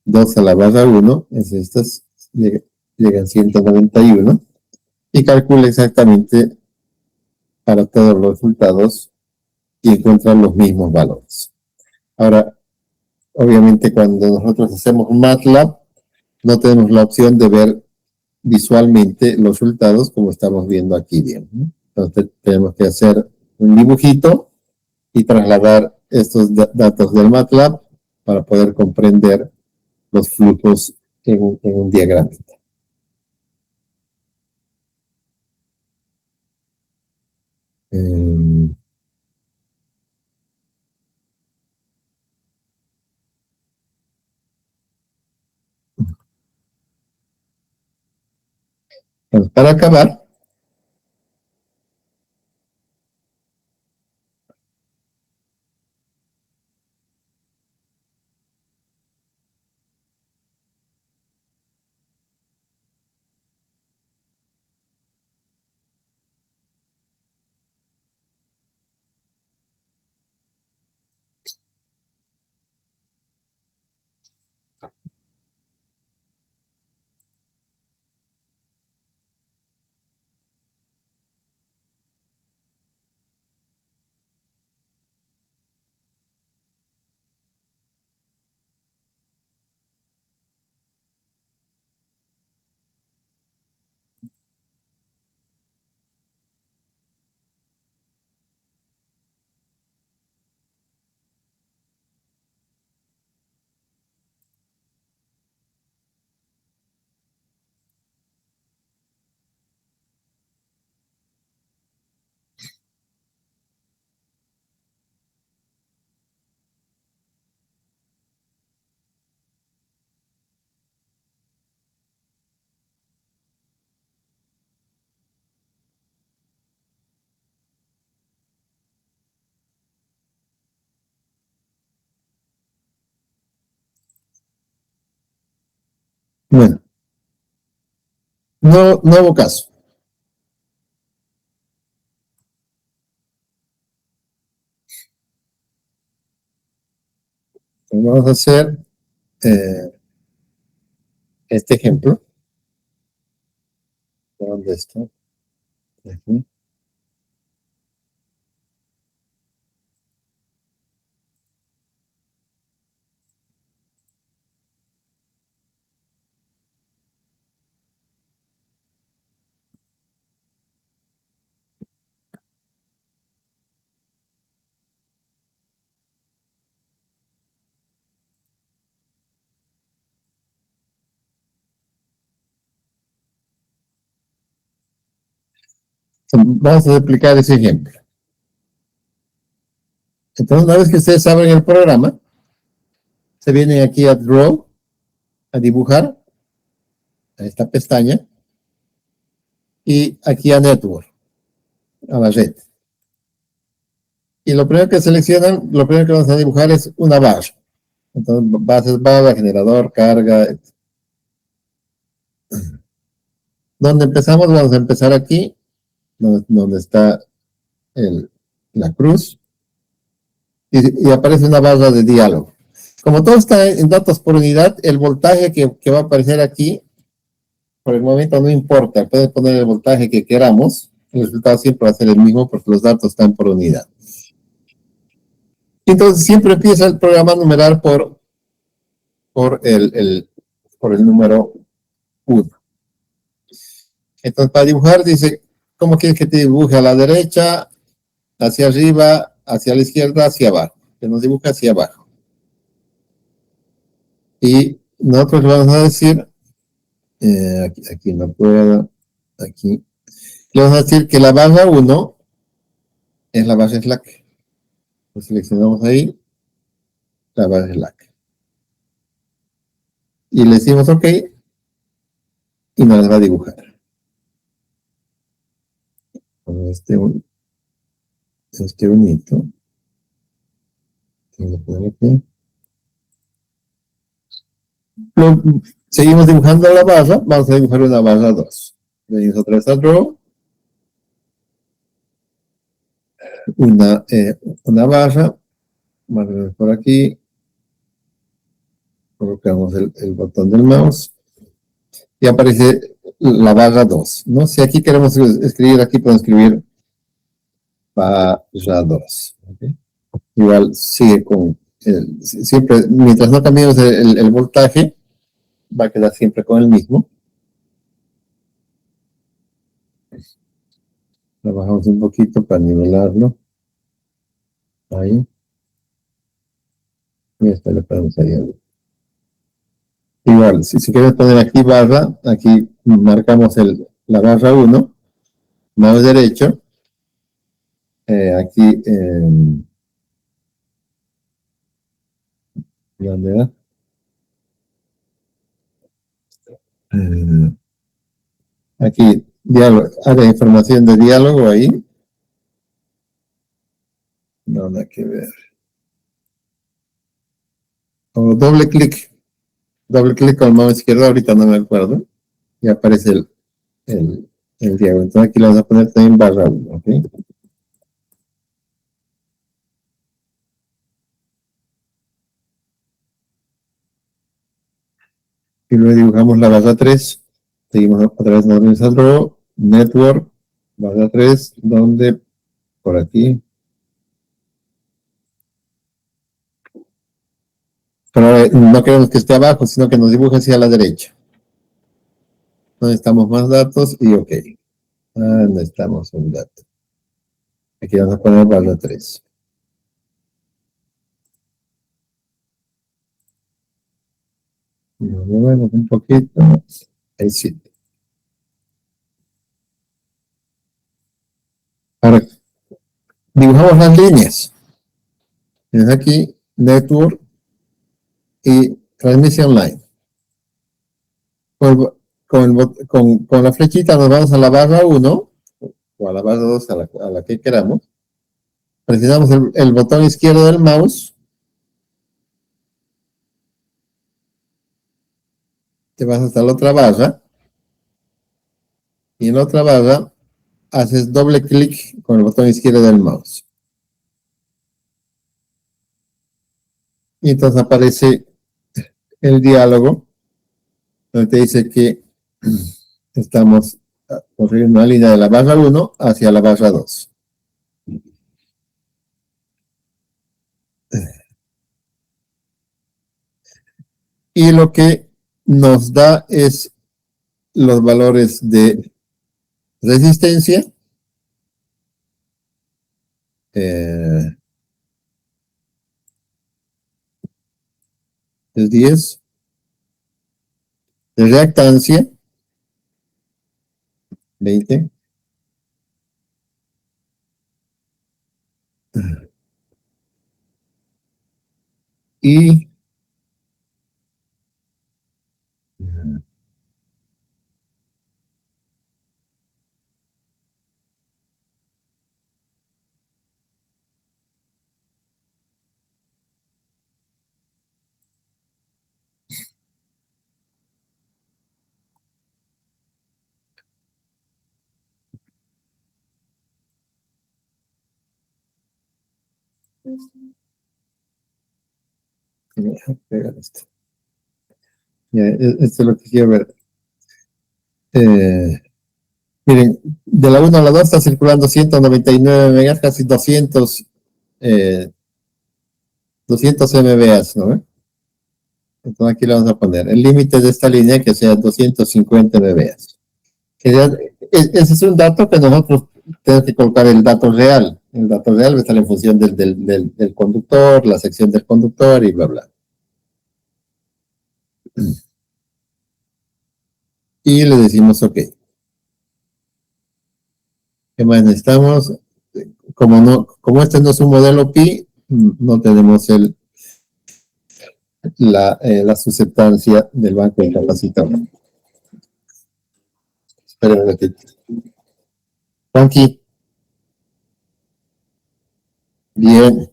2 a la barra 1, estas llegan 191, y calcula exactamente para todos los resultados y encuentra los mismos valores. Ahora, obviamente cuando nosotros hacemos MATLAB, no tenemos la opción de ver visualmente los resultados como estamos viendo aquí bien, ¿no? Entonces tenemos que hacer un dibujito y trasladar estos datos del MATLAB para poder comprender los flujos en un diagrama. Pues para acabar, bueno, nuevo caso. Vamos a hacer este ejemplo. ¿Dónde está? Aquí. Vamos a explicar ese ejemplo. Entonces, una vez que ustedes abren el programa, se vienen aquí a Draw, a dibujar, a esta pestaña, y aquí a Network, a la red. Y lo primero que seleccionan, lo primero que vamos a dibujar es una barra. Entonces, bases, barra, generador, carga. ¿Dónde empezamos? Vamos a empezar aquí, donde está la cruz, y aparece una barra de diálogo. Como todo está en datos por unidad, el voltaje que va a aparecer aquí, por el momento no importa, puedes poner el voltaje que queramos, el resultado siempre va a ser el mismo porque los datos están por unidad. Entonces siempre empieza el programa a numerar por el número 1. Entonces para dibujar dice, ¿cómo quieres que te dibuje? A la derecha, hacia arriba, hacia la izquierda, hacia abajo. Que nos dibuje hacia abajo. Y nosotros le vamos a decir, aquí no puedo, aquí, le vamos a decir que la barra 1 es la barra slack. Lo seleccionamos ahí, la barra slack. Y le decimos OK, y nos la va a dibujar. Con este bonito. Seguimos dibujando la barra, vamos a dibujar una barra 2. Venimos otra vez a Draw. Una barra, más por aquí, colocamos el botón del mouse y aparece la barra 2, ¿no? Si aquí queremos escribir, aquí podemos escribir barra 2. ¿Okay? Igual sigue con, siempre, mientras no cambiemos el voltaje, va a quedar siempre con el mismo. Lo bajamos un poquito para nivelarlo. Ahí. Y esto le podemos añadir. Igual, si quieres poner aquí barra, aquí marcamos la barra 1, mouse derecho, aquí, ¿dónde va? Aquí, diálogo, área de información de diálogo, ahí, no, nada que ver. O doble clic con el mouse izquierdo, ahorita no me acuerdo, y aparece el diálogo. Entonces aquí le vamos a poner también barra 1, ¿ok? Y luego dibujamos la barra 3. Seguimos otra vez en el Draw, Network, barra 3, donde por aquí. Pero no queremos que esté abajo, sino que nos dibuje hacia la derecha. No necesitamos más datos y ok. Necesitamos un dato. Aquí vamos a poner barra 3. Nos movemos un poquito. Ahí sí. Ahora, dibujamos las líneas. Es aquí, Network y Transmission Line. Con la flechita nos vamos a la barra 1 o a la barra 2, a la que queramos. Presionamos el botón izquierdo del mouse. Te vas hasta la otra barra. Y en la otra barra haces doble clic con el botón izquierdo del mouse. Y entonces aparece el diálogo donde te dice que estamos corriendo una línea de la barra 1 hacia la barra 2. Y lo que nos da es los valores de resistencia, es 10, de reactancia, 20, y pegar esto. Ya, esto es lo que quiero ver. Miren, de la 1 a la 2 está circulando 199 megas, casi 200 MBAs, ¿no? Entonces aquí le vamos a poner el límite de esta línea que sea 250 MBAs. Ese es un dato que nosotros tenemos que colocar el dato real. El dato real está en función del conductor, la sección del conductor y bla, bla. Y le decimos OK. ¿Qué más necesitamos? Como este no es un modelo Pi, no tenemos la susceptancia del banco de capacitador. Esperen un ratito. Frankie. Bien.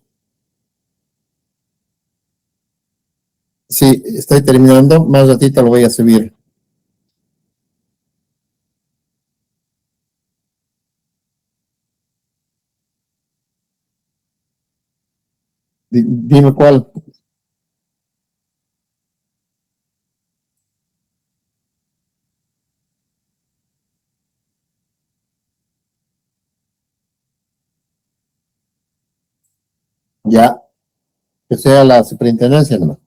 Sí, estoy terminando. Más ratito lo voy a subir. Dime cuál. Ya, que sea la superintendencia, ¿no?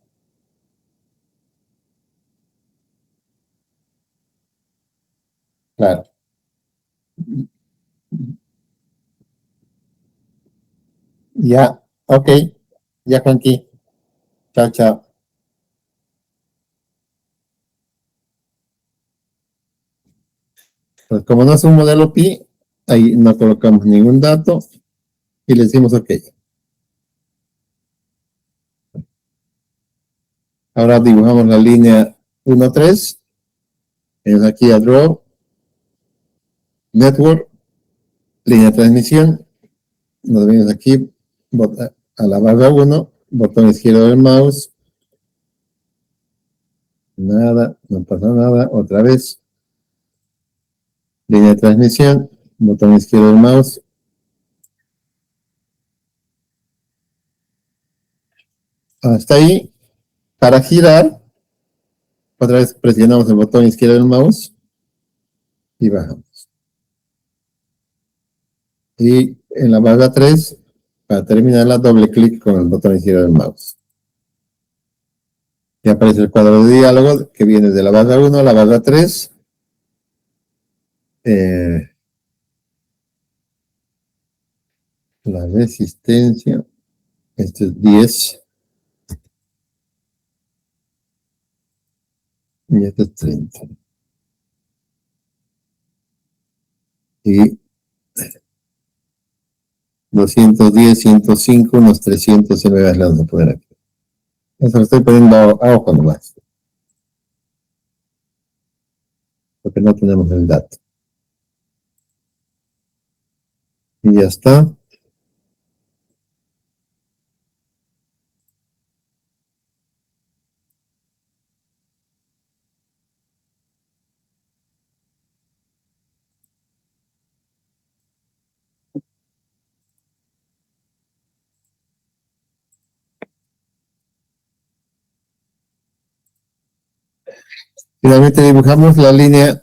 Claro. Ya, Ok, ya Juanqui. Chao, chao. Pues como no es un modelo pi, ahí no colocamos ningún dato y le decimos ok. Ahora dibujamos la línea 1, 3. Es aquí a Draw, Network, línea de transmisión. Nos venimos aquí a la barra 1, botón izquierdo del mouse. Nada, no pasa nada. Otra vez. Línea de transmisión, botón izquierdo del mouse. Hasta ahí. Para girar, otra vez presionamos el botón izquierdo del mouse y bajamos. Y en la barra 3, para terminarla, doble clic con el botón izquierdo del mouse. Y aparece el cuadro de diálogo que viene de la barra 1 a la barra 3. La resistencia, este es 10 y este es 30. Y 210, 105, unos 300 se me va a las de poner aquí. Eso lo estoy poniendo a ojo nomás, porque no tenemos el dato. Y ya está. Finalmente dibujamos la línea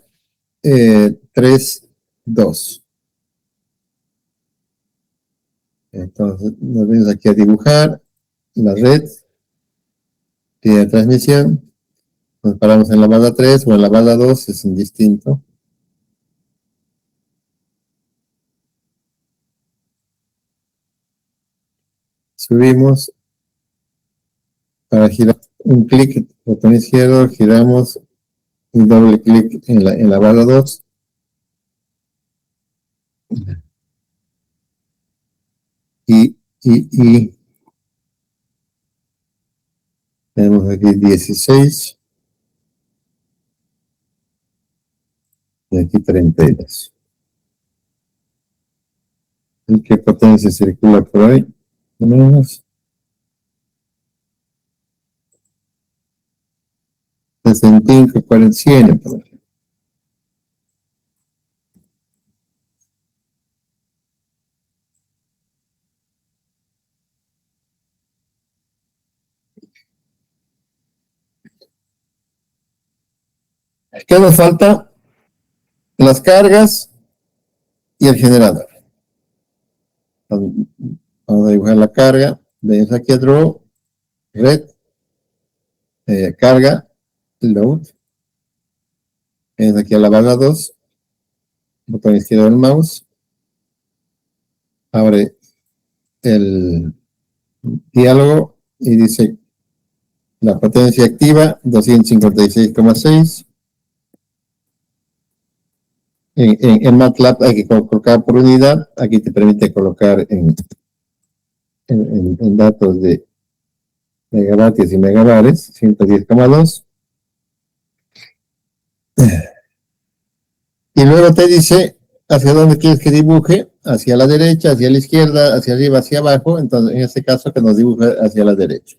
3, 2. Entonces nos venimos aquí a dibujar la red, línea de transmisión. Nos paramos en la barra 3 o en la barra 2, es indistinto. Subimos para girar un clic, botón izquierdo, giramos un doble clic en la barra 2. Y tenemos aquí 16 y aquí 32. ¿Y qué potencia circula por ahí? Tenemos 65, 40, 100 por ahí. ¿Qué nos falta? Las cargas y el generador. Vamos a dibujar la carga. Venimos aquí a Draw, Red, carga, Load. Venimos aquí a la barra 2, botón izquierdo del mouse. Abre el diálogo y dice la potencia activa 256,6. En MATLAB hay que colocar por unidad. Aquí te permite colocar en datos de megavatios y megabares, 110,2. Y luego te dice hacia dónde quieres que dibuje, hacia la derecha, hacia la izquierda, hacia arriba, hacia abajo. Entonces, en este caso, que nos dibuje hacia la derecha.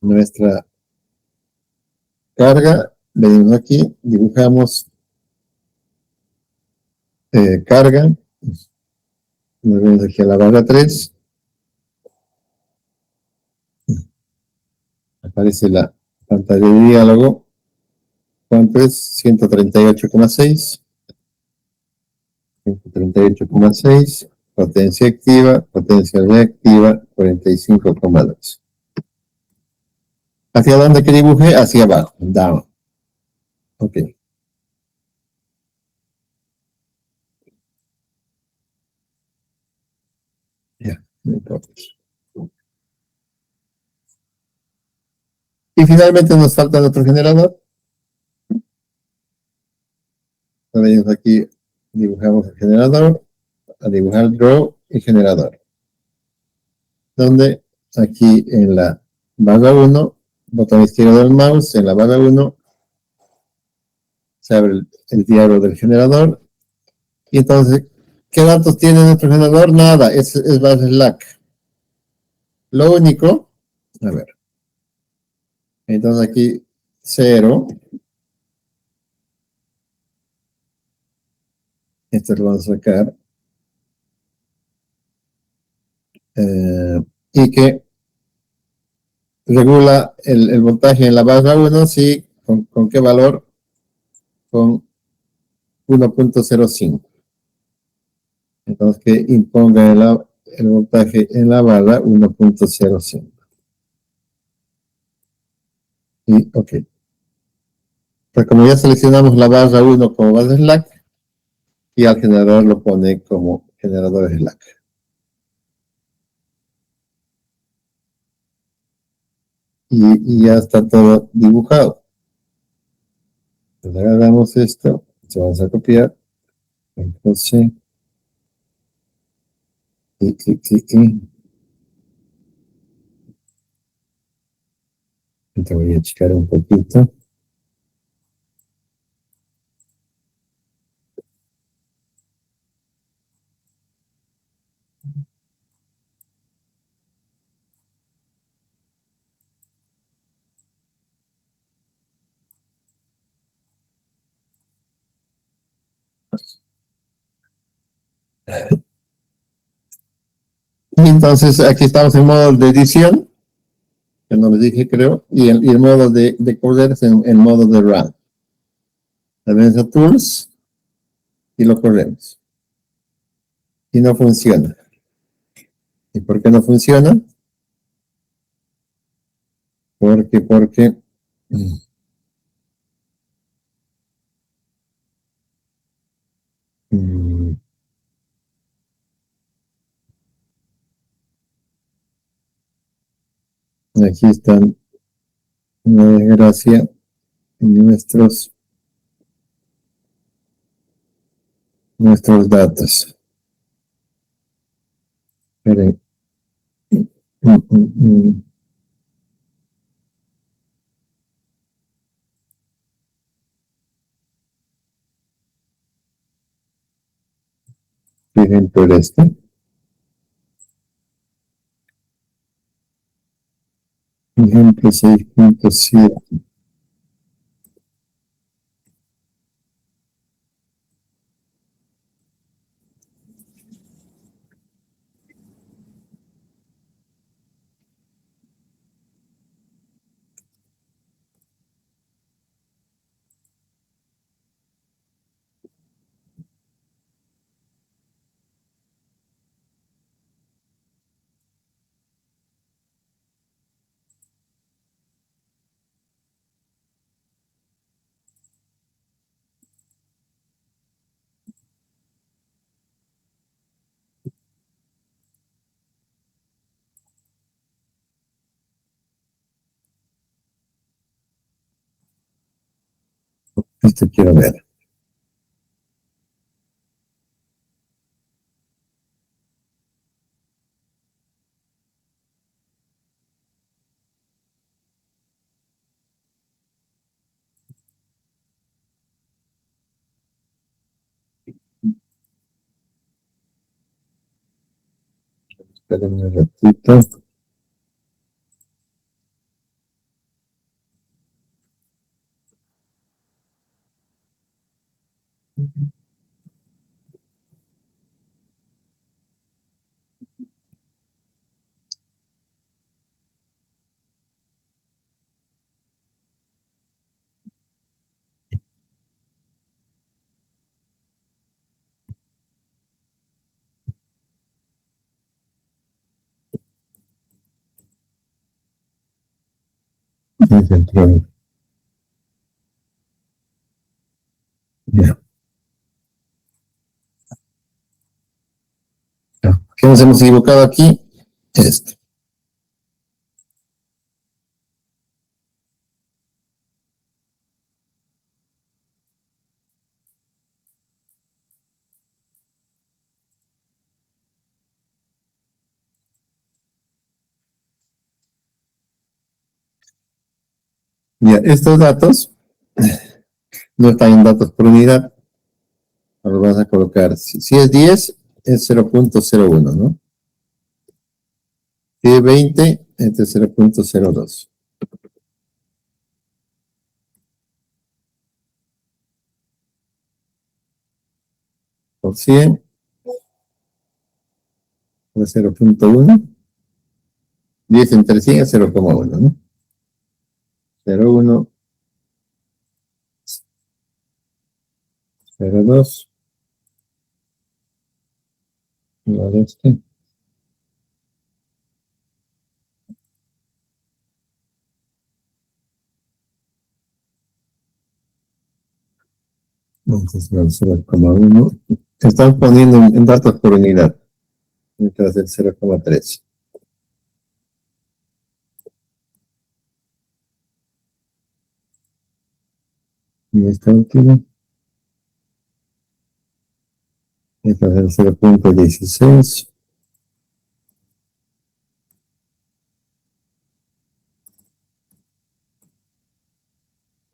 Nuestra carga, venimos aquí, dibujamos carga, nos venimos aquí a la barra 3, aparece la pantalla de diálogo. ¿Cuánto es? 138,6. 138,6. Potencia activa, potencia reactiva, 45,2. ¿Hacia dónde que dibuje? Hacia abajo, down. Ok. Y finalmente nos falta nuestro generador. Venimos aquí, dibujamos el generador, a dibujar draw y generador. Donde aquí en la barra 1, botón izquierdo del mouse, en la barra 1, se abre el diálogo del generador. Y entonces, ¿qué datos tiene nuestro generador? Nada, es base Slack. Lo único, a ver, entonces aquí 0. Esto lo vamos a sacar. Y que regula el voltaje en la barra 1, sí, ¿con qué valor? Con 1.05. Entonces que imponga el voltaje en la barra 1.05. Y ok. Pues como ya seleccionamos la barra 1 como base Slack, y al generador lo pone como generador de Slack. Y ya está todo dibujado. Entonces agarramos esto, se vamos a copiar, entonces, y. Te voy a achicar un poquito. Y entonces aquí estamos en modo de edición, que no les dije creo, y el modo de correr es en modo de run. También a Tools y lo corremos. Y no funciona. ¿Y por qué no funciona? Porque aquí están, una desgracia, nuestros datos. Esperen. Ejemplo este. Ejemplo 6.7. Esto quiero ver. Esperen un ratito. Ya. ¿Qué nos hemos equivocado aquí? Esto. Ya, estos datos no están en datos por unidad. Ahora vas a colocar, si es 10, es 0.01, ¿no? Si es 20, este es 0.02. Por 100, es 0.1. 10 entre 100 es 0.1, ¿no? 0.1, 0.2, igual este. Entonces, el 0.1. Están poniendo en datos por unidad, mientras el 0.3. Y esta última, esta es el 0.16.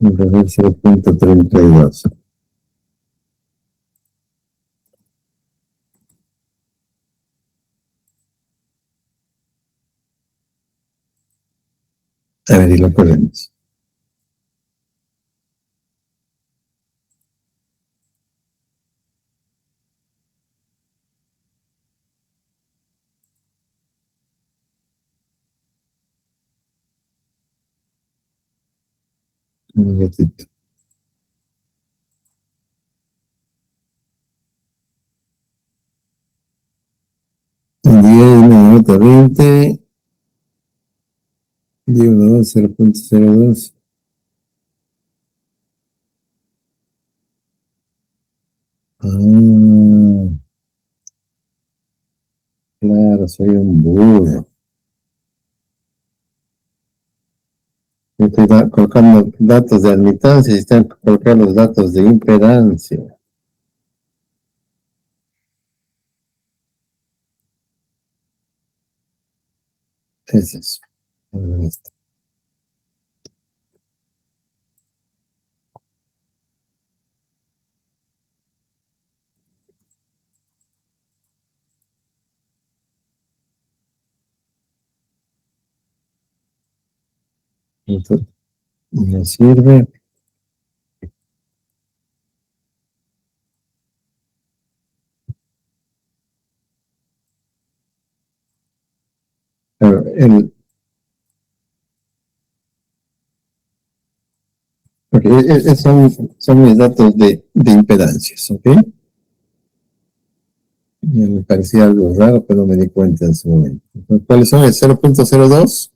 Entonces, 0.32. A ver, y lo ponemos. Un ratito. 10 menos 20. 10, 0.02. Ah, claro, soy un burro. Estoy colocando datos de admitancia y están colocando los datos de impedancia. Es eso. Entonces, me sirve. Claro, son mis datos de impedancias, ¿ok? Me parecía algo raro, pero me di cuenta en su momento. Entonces, ¿cuáles son? El 0.02,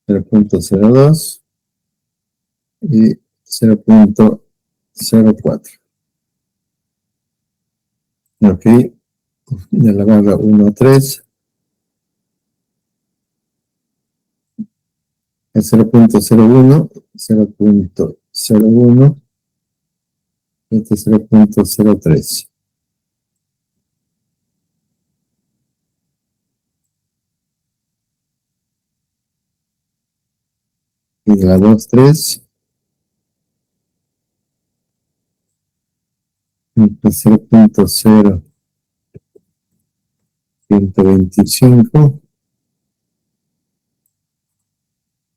0.02 y 0.04. Ok, de la barra 1, 3, el 0.01, 0.01, este 0.03. Y de la 2, 3, 0.0, 125,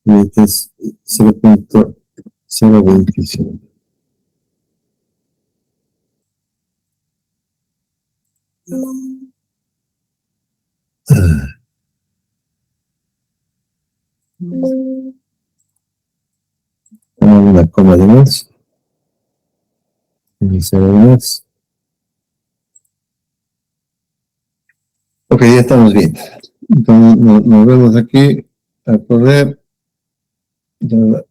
y este es 0.025. Una coma de más, y 0 de más. Ok, ya estamos bien. Entonces nos vemos aquí a correr.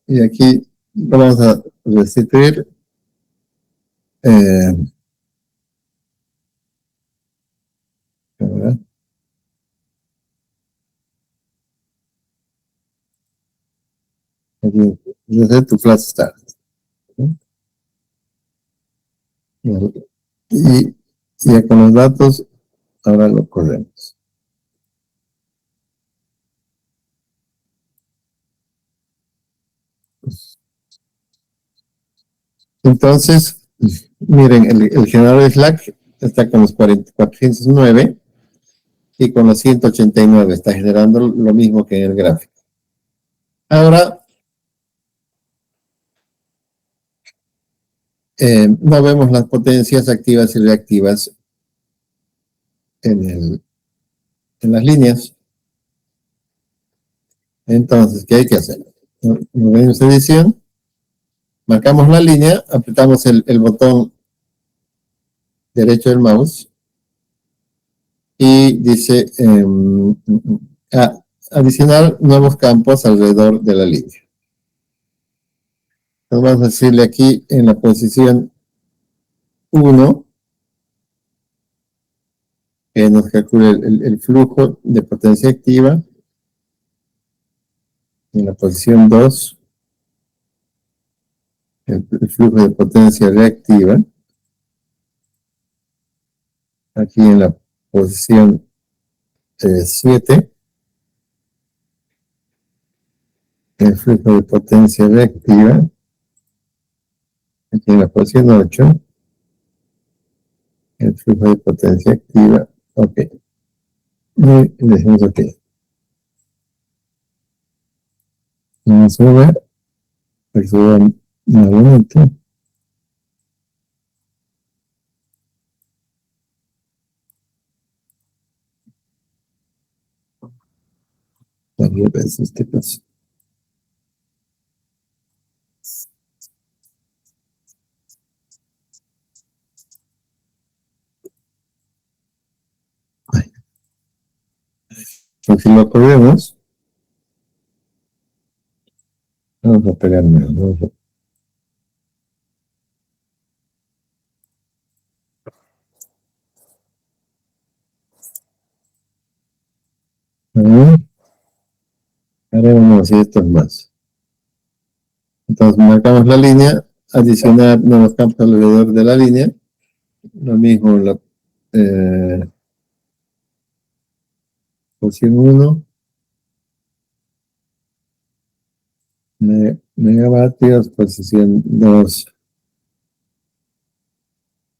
Y aquí vamos a restituir. ¿Verdad? Aquí, desde tu flash start. Y ya con los datos, ahora lo corremos. Entonces, miren, el generador de Slack está con los 409 y con los 189 está generando lo mismo que en el gráfico. Ahora, no vemos las potencias activas y reactivas en las líneas. Entonces, ¿qué hay que hacer? Nos venimos a edición, marcamos la línea, apretamos el botón derecho del mouse y dice adicionar nuevos campos alrededor de la línea. Entonces vamos a decirle aquí en la posición 1 que nos calcule el flujo de potencia activa. En la posición 2 el flujo de potencia reactiva. Aquí en la posición 7 el flujo de potencia reactiva. Aquí en la posición 8 el flujo de potencia activa. Ok. Y le decimos ok. Vamos a ver. Suba nuevamente. Varias veces, ¿qué pasa? Pues si lo corremos, vamos a pegarme. Ahora vamos a hacer esto más. Entonces marcamos la línea, adicionar nuevos campos alrededor de la línea. Lo mismo en la posición 1. Megavatios, posición 2.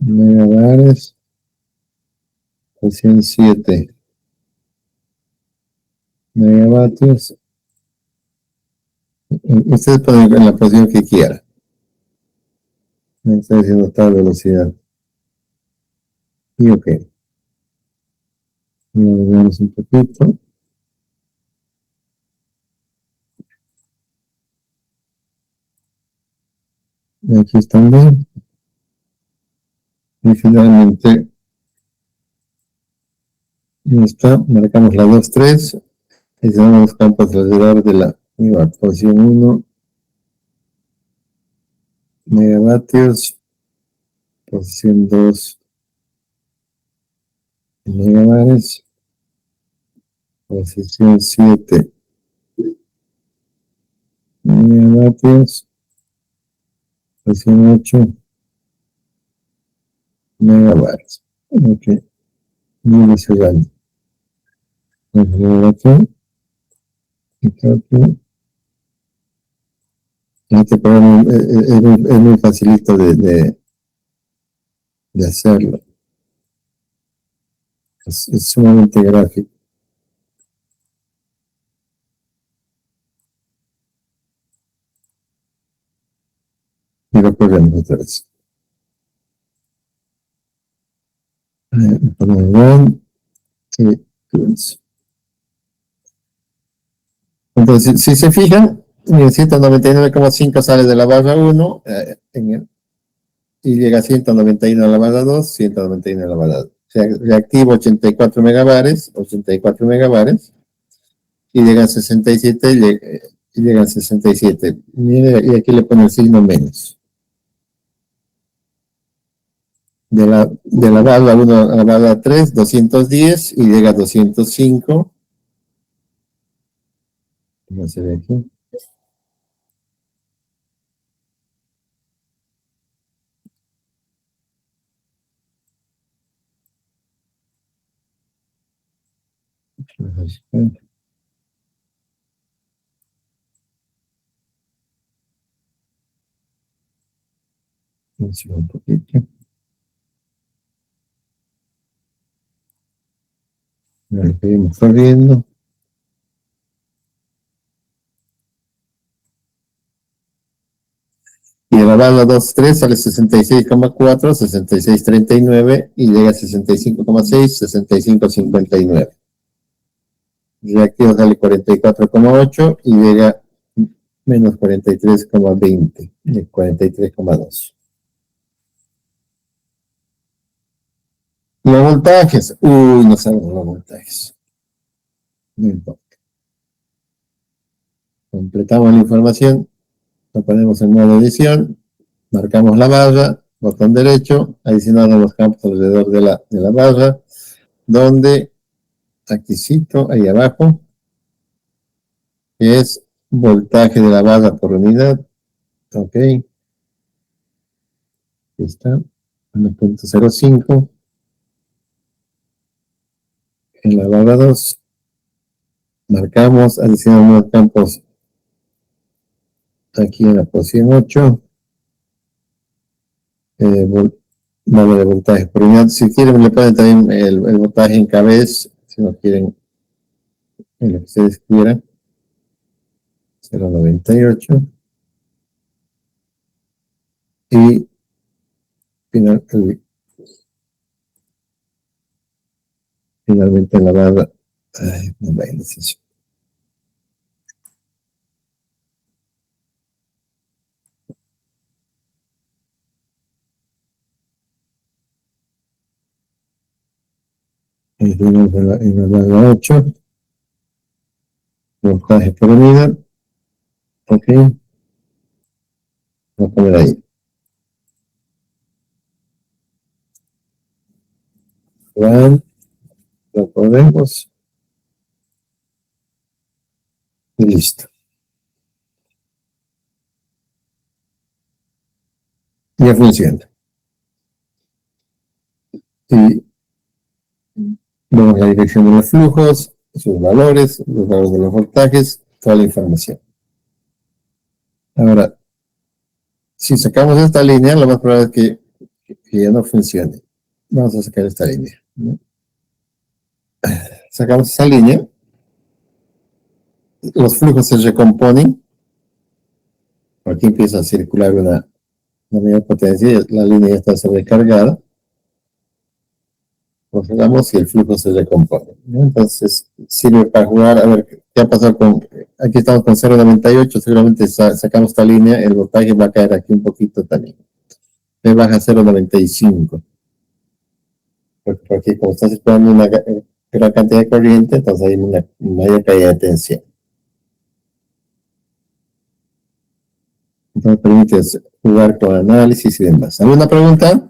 Megabares. Posición 7. Megavatios. Ustedes pueden en la posición que quieran. Me está diciendo tal velocidad. Y ok. Vamos un poquito. Y aquí están bien. Y finalmente, marcamos la 2, 3. Y tenemos los campos alrededor de la posición 1. Megavatios. Posición 2. Megabares. Posición 7. Megavatios. Posición 8. Megabares. Ok. Muy cerrando. Vamos a ver aquí. Este programa es muy facilito de hacerlo. Es sumamente gráfico. Y lo corremos otra vez. Ponemos run y close. Entonces, si se fijan, el 199,5 sale de la barra 1 y llega a 191 a la barra 2, 191 a la barra 2. O sea, reactivo 84 megabares, y llega a 67 y llega a 67. Mire, y aquí le pone el signo menos. De la barra 1 a la barra 3, 210 y llega a 205. ¿Cómo se ve aquí? Un poquito. Seguimos corriendo. Y de la barra 2.3 sale 66,4, 66,39 y llega a 65,6, 65,59. Reactivo sale 44,8 y llega menos 43,20 y 43,2. Los voltajes, no sabemos los voltajes. No importa. Completamos la información, lo ponemos en modo edición, marcamos la barra, botón derecho, adicionamos los campos alrededor de la barra, donde aquí cito, ahí abajo, es voltaje de la barra por unidad, ok, aquí está, 1.05, en la barra 2, marcamos, adicionamos los campos aquí en la posición 8, valor de voltaje por unidad. Si quieren, le ponen también el voltaje en cabeza, si no quieren, en lo que ustedes quieran. 0,98. Y finalmente en la barra. Ay, no me eso. En la barra 8. Voltaje por unidad. Ok. Voy a poner ahí. Juan, lo ponemos. Y listo. Ya funciona. Y vemos la dirección de los flujos, sus valores, los valores de los voltajes, toda la información. Ahora, si sacamos esta línea, lo más probable es que ya no funcione. Vamos a sacar esta línea, ¿no? Sacamos esa línea, los flujos se recomponen, aquí empieza a circular una mayor potencia, la línea ya está sobrecargada, lo sacamos y el flujo se recompone, ¿no? Entonces sirve para jugar, a ver qué ha pasado con, aquí estamos con 0,98, seguramente sacamos esta línea, el voltaje va a caer aquí un poquito también, me baja a 0,95, porque como está circulando una gran cantidad de corriente, entonces hay una mayor caída de tensión. Entonces permite jugar con análisis y demás. ¿Alguna pregunta?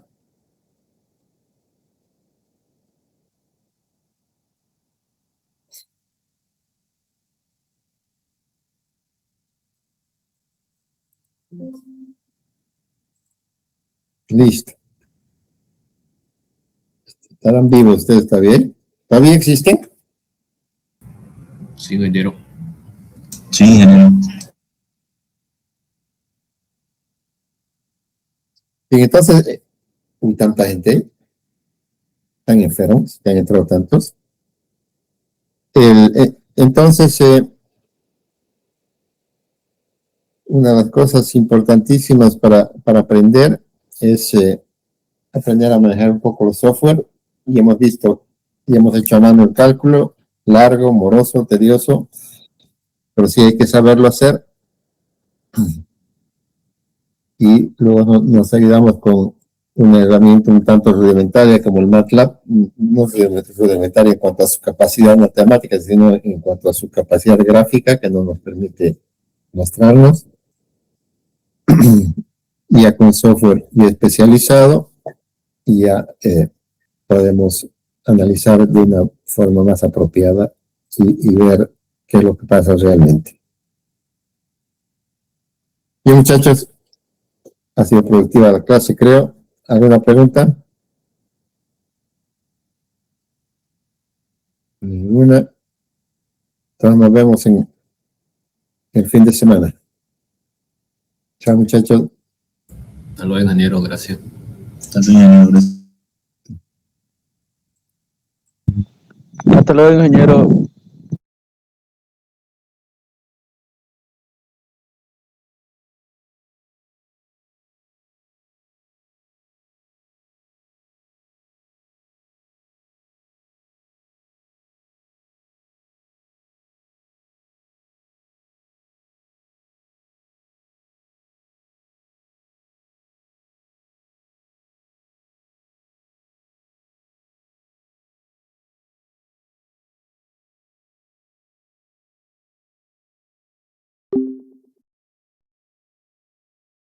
Listo. ¿Estarán vivos ustedes? ¿Está bien? ¿Todavía existen? Sí, ingeniero. Sí, ingeniero. Bien, entonces, tanta gente, tan enfermos, que han entrado tantos. Entonces, una de las cosas importantísimas para aprender es aprender a manejar un poco el software. Y hemos visto, y hemos hecho a mano el cálculo, largo, moroso, tedioso, pero sí hay que saberlo hacer. Y luego nos ayudamos con una herramienta un tanto rudimentaria como el MATLAB, no rudimentaria en cuanto a su capacidad matemática, sino en cuanto a su capacidad gráfica, que no nos permite mostrarnos. Ya con software ya especializado, ya podemos analizar de una forma más apropiada y ver qué es lo que pasa realmente. Bien, muchachos, ha sido productiva la clase, creo. ¿Alguna pregunta? Ninguna. Entonces nos vemos en el fin de semana. Chao, muchachos. Hasta luego, ingeniero, gracias. Está bien, gracias. Hasta luego, ingeniero.